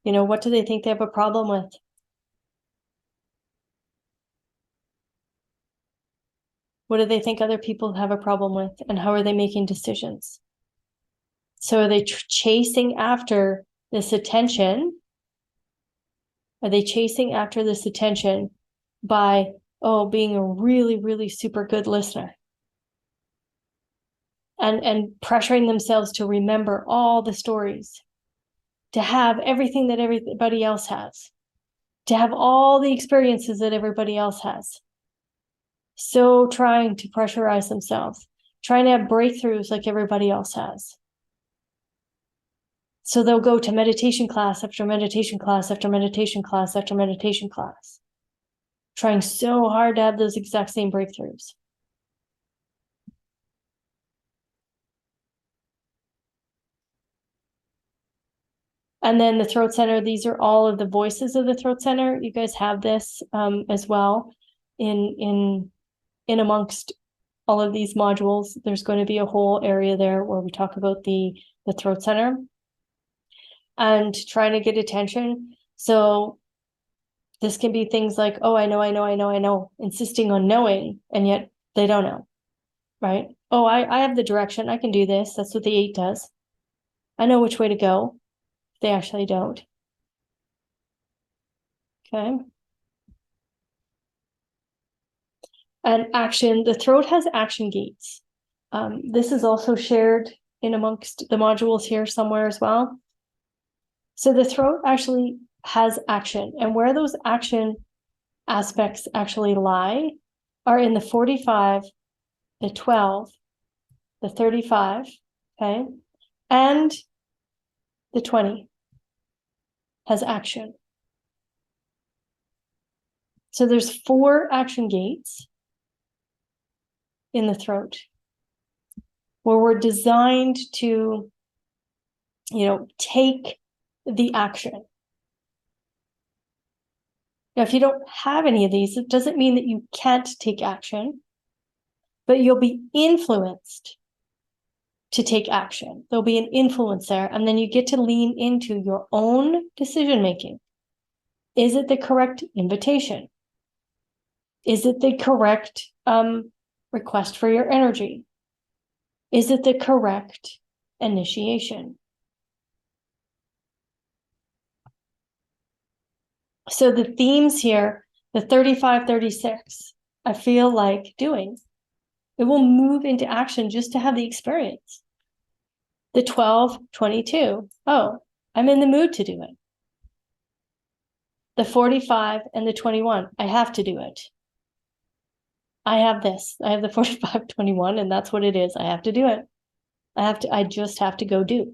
What do they think they have a problem with? What do they think other people have a problem with? And how are they making decisions? So are they chasing after this attention? Are they chasing after this attention by, being a really, really super good listener? And pressuring themselves to remember all the stories, to have everything that everybody else has, to have all the experiences that everybody else has. So trying to pressurize themselves. trying to have breakthroughs like everybody else has. So they'll go to meditation class after meditation class after meditation class after meditation class, trying so hard to have those exact same breakthroughs. And then the throat center, these are all of the voices of the throat center. You guys have this as well in amongst all of these modules. There's going to be a whole area there where we talk about the throat center and trying to get attention. So this can be things like, oh, I know, insisting on knowing, and yet they don't know, right? Oh, I have the direction. I can do this. That's what the 8 does. I know which way to go. They actually don't. Okay. And action, the throat has action gates. This is also shared in amongst the modules here somewhere as well. So the throat actually has action, and where those action aspects actually lie are in the 45, the 12, the 35, okay, and the 20 has action. So there's 4 action gates in the throat where we're designed to, take the action. Now, if you don't have any of these, it doesn't mean that you can't take action, but you'll be influenced to take action. There'll be an influence there, and then you get to lean into your own decision-making. Is it the correct invitation? Is it the correct request for your energy? Is it the correct initiation? So the themes here, the 35, 36, I feel like doing. It will move into action just to have the experience. The 12, 22, oh, I'm in the mood to do it. The 45 and the 21, I have to do it. I have this. I have the 45, 21, and that's what it is. I have to do it. I just have to go do.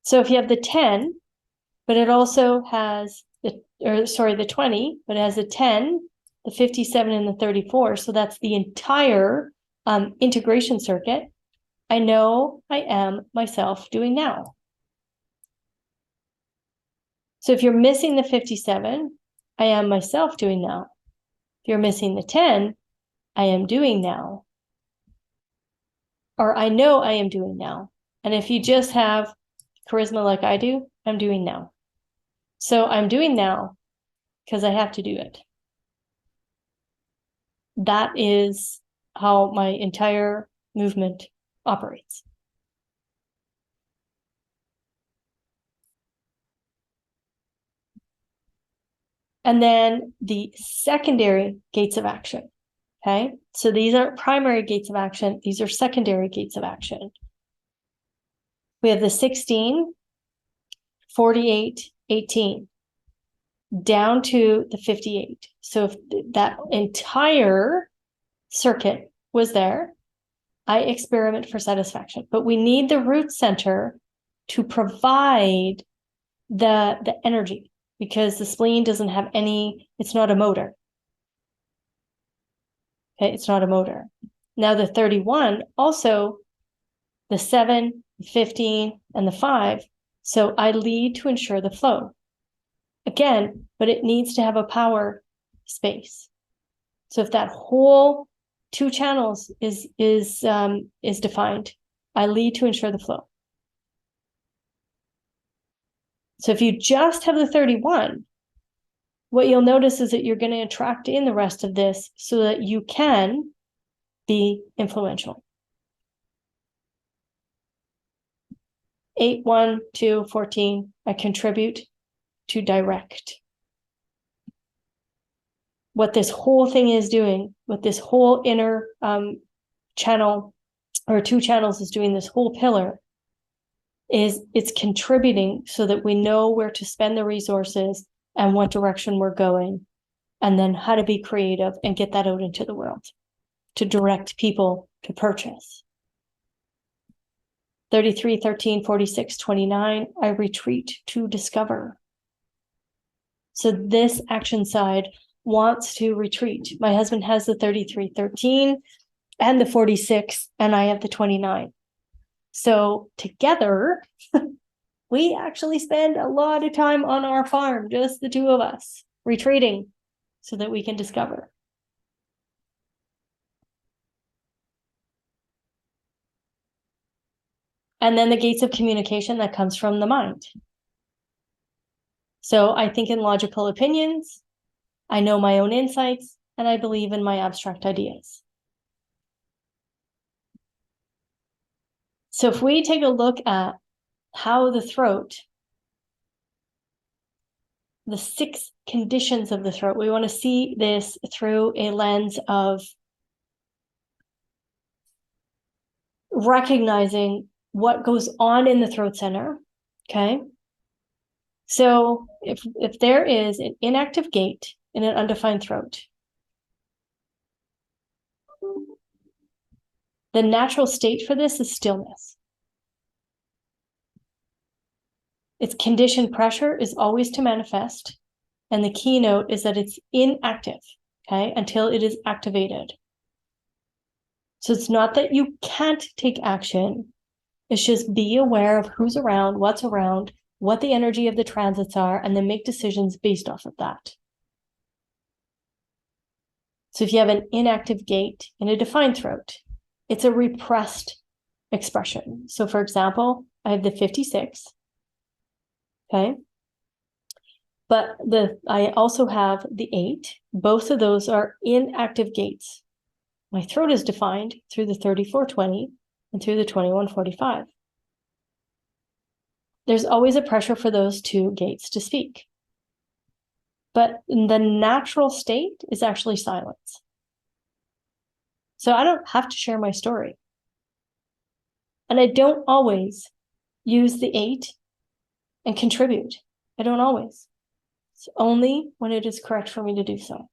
So if you have the 10, but it also has the 20, but it has the 10, the 57, and the 34. So that's the entire integration circuit. I know I am myself doing now. So if you're missing the 57, I am myself doing now. If you're missing the 10, I am doing now. Or I know I am doing now. And if you just have charisma like I do, I'm doing now. So I'm doing now because I have to do it. That is how my entire movement operates. And then the secondary gates of action. Okay, so these aren't primary gates of action. These are secondary gates of action. We have the 16, 48, 18, down to the 58. So if that entire circuit was there, I experiment for satisfaction. But we need the root center to provide the energy, because the spleen doesn't have any, it's not a motor. Okay, it's not a motor. Now the 31, also the 7, 15, and the 5. So I lead to ensure the flow. Again, but it needs to have a power space. So if that whole 2 channels is defined, I lead to ensure the flow. So if you just have the 31, what you'll notice is that you're going to attract in the rest of this so that you can be influential. 8, 1, 2, 14, I contribute to direct. What this whole thing is doing, what this whole inner channel or 2 channels is doing, this whole pillar, is it's contributing so that we know where to spend the resources and what direction we're going, and then how to be creative and get that out into the world. to direct people to purchase. 33, 13, 46, 29, I retreat to discover. So this action side wants to retreat. My husband has the 33, 13 and the 46, and I have the 29. So together, we actually spend a lot of time on our farm, just the two of us, retreating so that we can discover. And then the gates of communication that comes from the mind. So I think in logical opinions, I know my own insights, and I believe in my abstract ideas. So if we take a look at how the throat, the 6 conditions of the throat, we want to see this through a lens of recognizing what goes on in the throat center, okay? So if there is an inactive gate in an undefined throat, the natural state for this is stillness. Its conditioned pressure is always to manifest, and the keynote is that it's inactive, okay, until it is activated. So it's not that you can't take action, it's just be aware of who's around, what's around, what the energy of the transits are, and then make decisions based off of that. So if you have an inactive gate in a defined throat, it's a repressed expression. So for example, I have the 56, okay? But I also have the 8. Both of those are inactive gates. My throat is defined through the 3420 and through the 2145. There's always a pressure for those 2 gates to speak. But the natural state is actually silence. So I don't have to share my story. And I don't always use the 8 and contribute. I don't always. It's only when it is correct for me to do so.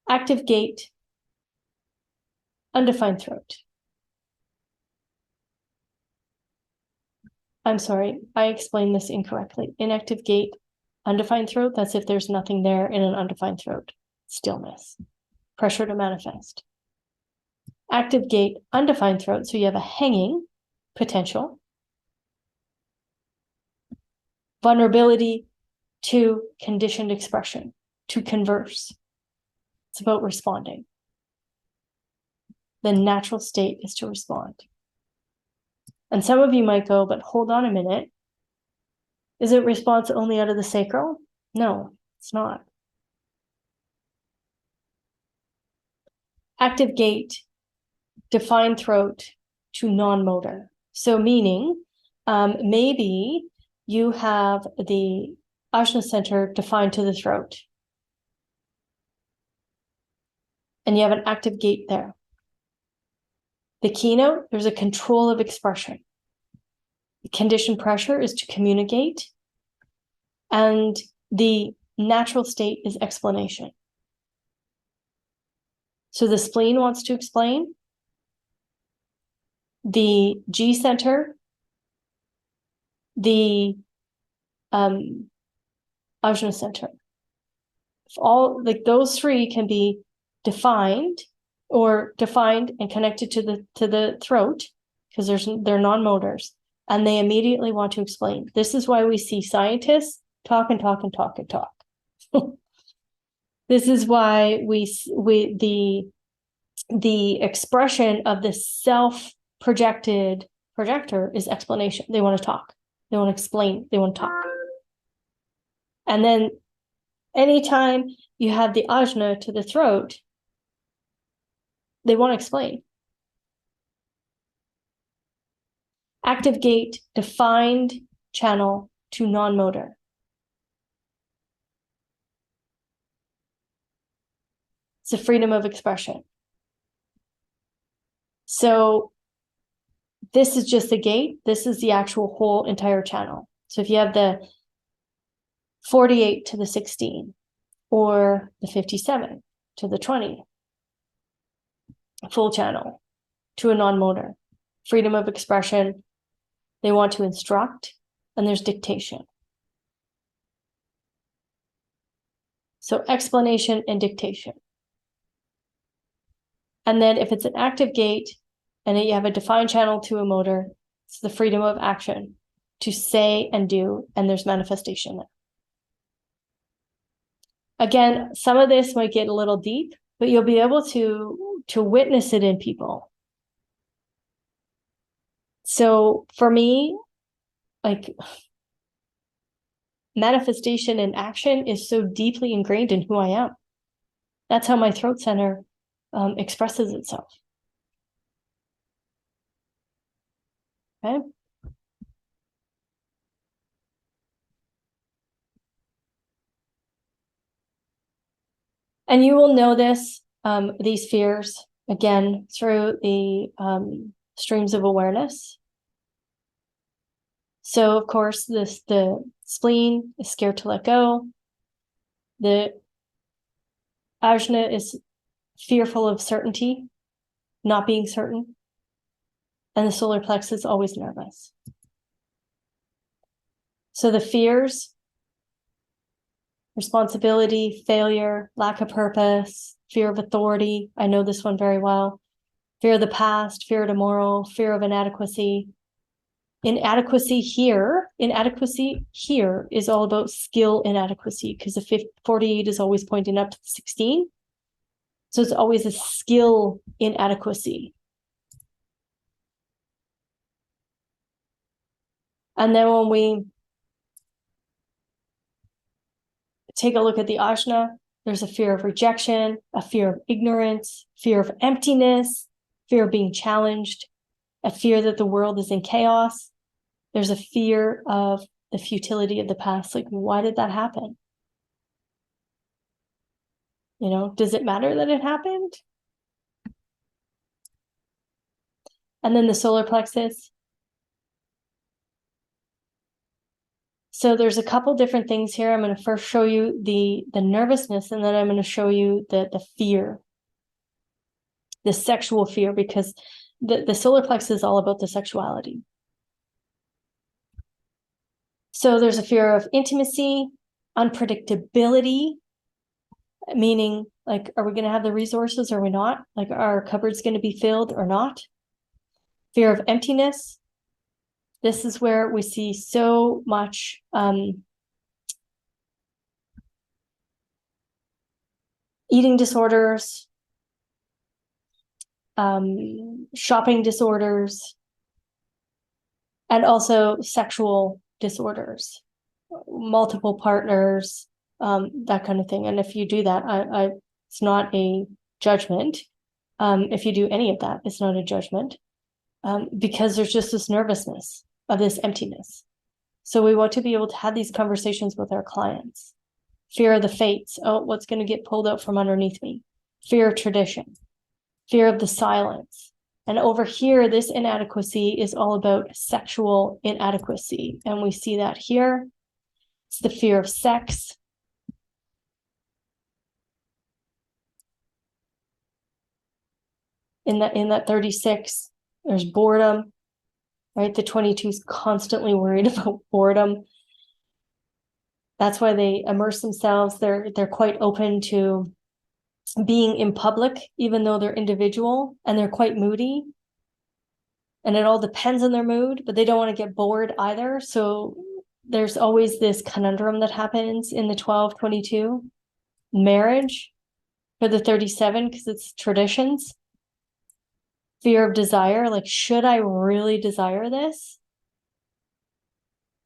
Active gate, undefined throat. I'm sorry, I explained this incorrectly. Inactive gate, undefined throat, that's if there's nothing there in an undefined throat. Stillness, pressure to manifest. Active gate, undefined throat, so you have a hanging potential. Vulnerability to conditioned expression, to converse. It's about responding. The natural state is to respond. And some of you might go, but hold on a minute. Is it response only out of the sacral? No, it's not. Active gate, defined throat to non-motor. So meaning, maybe you have the Ajna center defined to the throat. And you have an active gate there. The keynote, there's a control of expression. The conditioned pressure is to communicate. And the natural state is explanation. So the spleen wants to explain. The G center, the Ajna center. If all like those 3 can be defined and connected to the throat, because they're non-motors, and they immediately want to explain. This is why we see scientists talk and talk and talk and talk. This is why the expression of the self-projected projector is explanation. They want to talk. They want to explain. They want to talk. And then anytime you have the ajna to the throat, they want to explain. Active gate, defined channel to non-motor. It's a freedom of expression. So this is just the gate. This is the actual whole entire channel. So if you have the 48 to the 16 or the 57, to the 20. Full channel to a non-motor. Freedom of expression. They want to instruct, and there's dictation. So explanation and dictation. And then if it's an active gate and you have a defined channel to a motor, it's the freedom of action to say and do, and there's manifestation there. Again, some of this might get a little deep, but you'll be able to witness it in people. So for me, like, manifestation and action is so deeply ingrained in who I am. That's how my throat center expresses itself. Okay. And you will know this, these fears, again, through the streams of awareness. So, of course, the spleen is scared to let go. The Ajna is fearful of certainty, not being certain. And the solar plexus is always nervous. So the fears, responsibility, failure, lack of purpose, fear of authority. I know this one very well. Fear of the past, fear of tomorrow, fear of inadequacy. Inadequacy here is all about skill inadequacy, because the 48 is always pointing up to the 16. So it's always a skill inadequacy. And then when we take a look at the Ajna, there's a fear of rejection, a fear of ignorance, fear of emptiness, fear of being challenged, a fear that the world is in chaos. There's a fear of the futility of the past. Like, why did that happen? You know, does it matter that it happened? And then the solar plexus. So there's a couple different things here. I'm going to first show you the nervousness, and then I'm going to show you the fear, the sexual fear, because the solar plexus is all about the sexuality. So there's a fear of intimacy, unpredictability, meaning, like, are we going to have the resources or are we not? Like, are our cupboards going to be filled or not? Fear of emptiness. This is where we see so much eating disorders, shopping disorders, and also sexual disorders, multiple partners, that kind of thing. And if you do that, it's not a judgment. If you do any of that, it's not a judgment, because there's just this nervousness of this emptiness. So we want to be able to have these conversations with our clients. Fear of the fates. Oh, what's going to get pulled out from underneath me? Fear of tradition. Fear of the silence. And over here, this inadequacy is all about sexual inadequacy. And we see that here. It's the fear of sex. In that 36, there's boredom, right? The 22 is constantly worried about boredom. That's why they immerse themselves. They're quite open to being in public, even though they're individual, and they're quite moody. And it all depends on their mood, but they don't want to get bored either. So there's always this conundrum that happens in the 12, 22. Marriage for the 37, because it's traditions. Fear of desire, like, should I really desire this?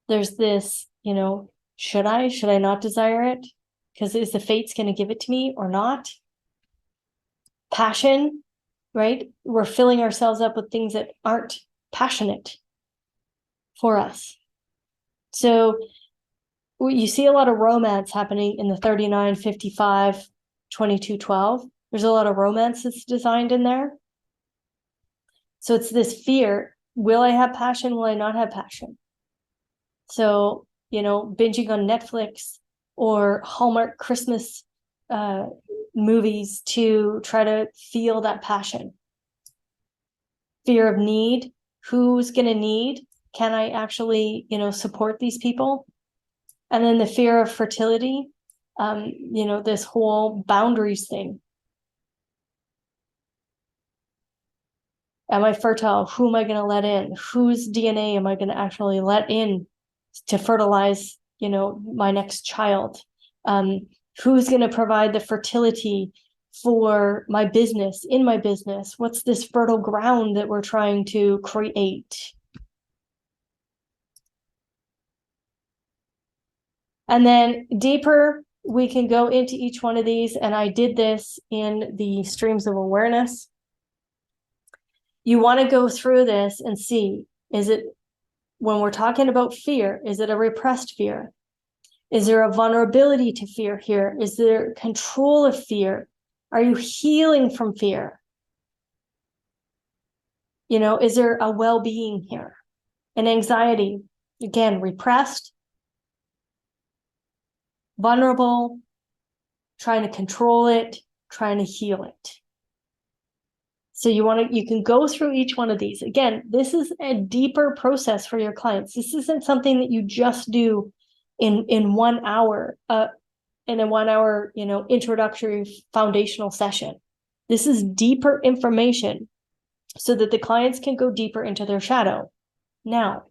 There's this, you know, should I not desire it? Because is the fates going to give it to me or not? Passion, right? We're filling ourselves up with things that aren't passionate for us. So you see a lot of romance happening in the 39, 55, 22, 12. There's a lot of romance that's designed in there. So it's this fear. Will I have passion? Will I not have passion? So, you know, binging on Netflix or Hallmark Christmas movies to try to feel that passion. Fear of need. Who's going to need? Can I actually, support these people? And then the fear of fertility, this whole boundaries thing. Am I fertile? Who am I going to let in? Whose DNA am I going to actually let in to fertilize, my next child? Who's going to provide the fertility for my business, in my business? What's this fertile ground that we're trying to create? And then deeper, we can go into each one of these. And I did this in the streams of awareness. You want to go through this and see, is it, when we're talking about fear, is it a repressed fear? Is there a vulnerability to fear here? Is there control of fear? Are you healing from fear? Is there a well-being here? And anxiety, again, repressed, vulnerable, trying to control it, trying to heal it. So you can go through each one of these. Again, this is a deeper process for your clients. This isn't something that you just do in 1 hour, in a 1 hour, introductory foundational session. This is deeper information so that the clients can go deeper into their shadow. Now,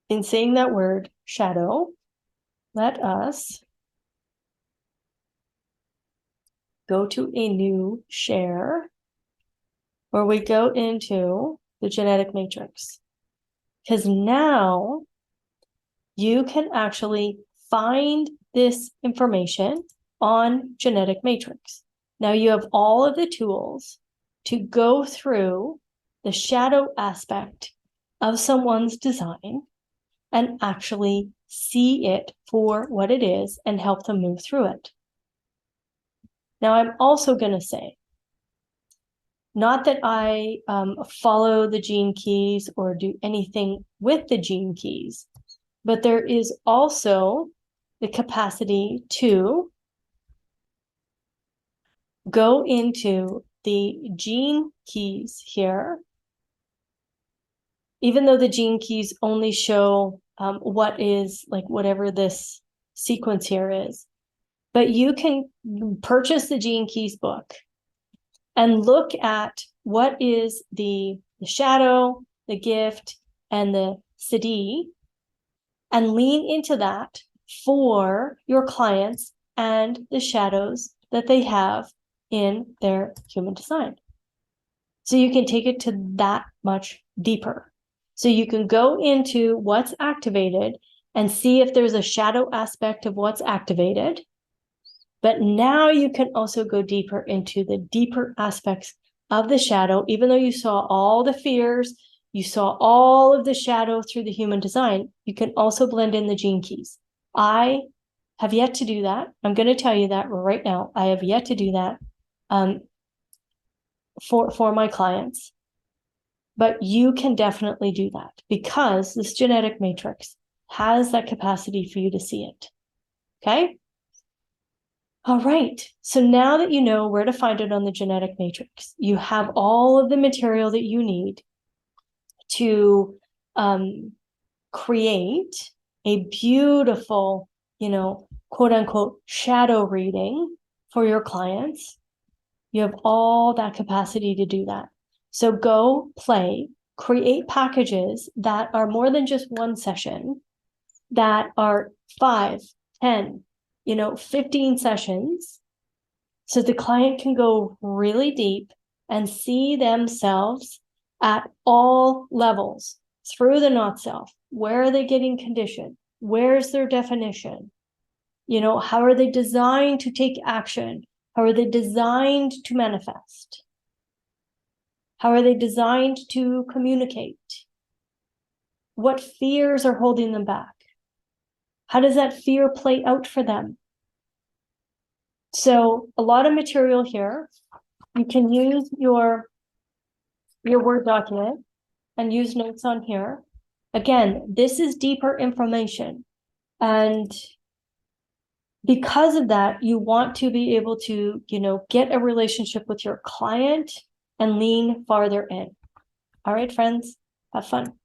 in saying that word, shadow, let us go to a new share where we go into the genetic matrix. Because now you can actually find this information on genetic matrix. Now you have all of the tools to go through the shadow aspect of someone's design and actually see it for what it is and help them move through it. Now, I'm also going to say, not that I follow the gene keys or do anything with the gene keys, but there is also the capacity to go into the gene keys here, even though the gene keys only show what is, like, whatever this sequence here is. But you can purchase the Gene Keys book and look at what is the shadow, the gift, and the siddhi, and lean into that for your clients and the shadows that they have in their human design. So you can take it to that much deeper. So you can go into what's activated and see if there's a shadow aspect of what's activated. But now you can also go deeper into the deeper aspects of the shadow. Even though you saw all the fears, you saw all of the shadow through the human design, you can also blend in the gene keys. I have yet to do that. I'm going to tell you that right now. I have yet to do that for my clients. But you can definitely do that because this genetic matrix has that capacity for you to see it. Okay? All right, so now that you know where to find it on the genetic matrix, you have all of the material that you need to create a beautiful, quote unquote, shadow reading for your clients. You have all that capacity to do that. So go play, create packages that are more than just one session, that are 5, 10, 15 sessions, so the client can go really deep and see themselves at all levels through the not self. Where are they getting conditioned? Where's their definition? How are they designed to take action? How are they designed to manifest? How are they designed to communicate? What fears are holding them back? How does that fear play out for them? So a lot of material here. You can use your Word document and use notes on here. Again, this is deeper information. And because of that, you want to be able to, get a relationship with your client and lean farther in. All right, friends, have fun.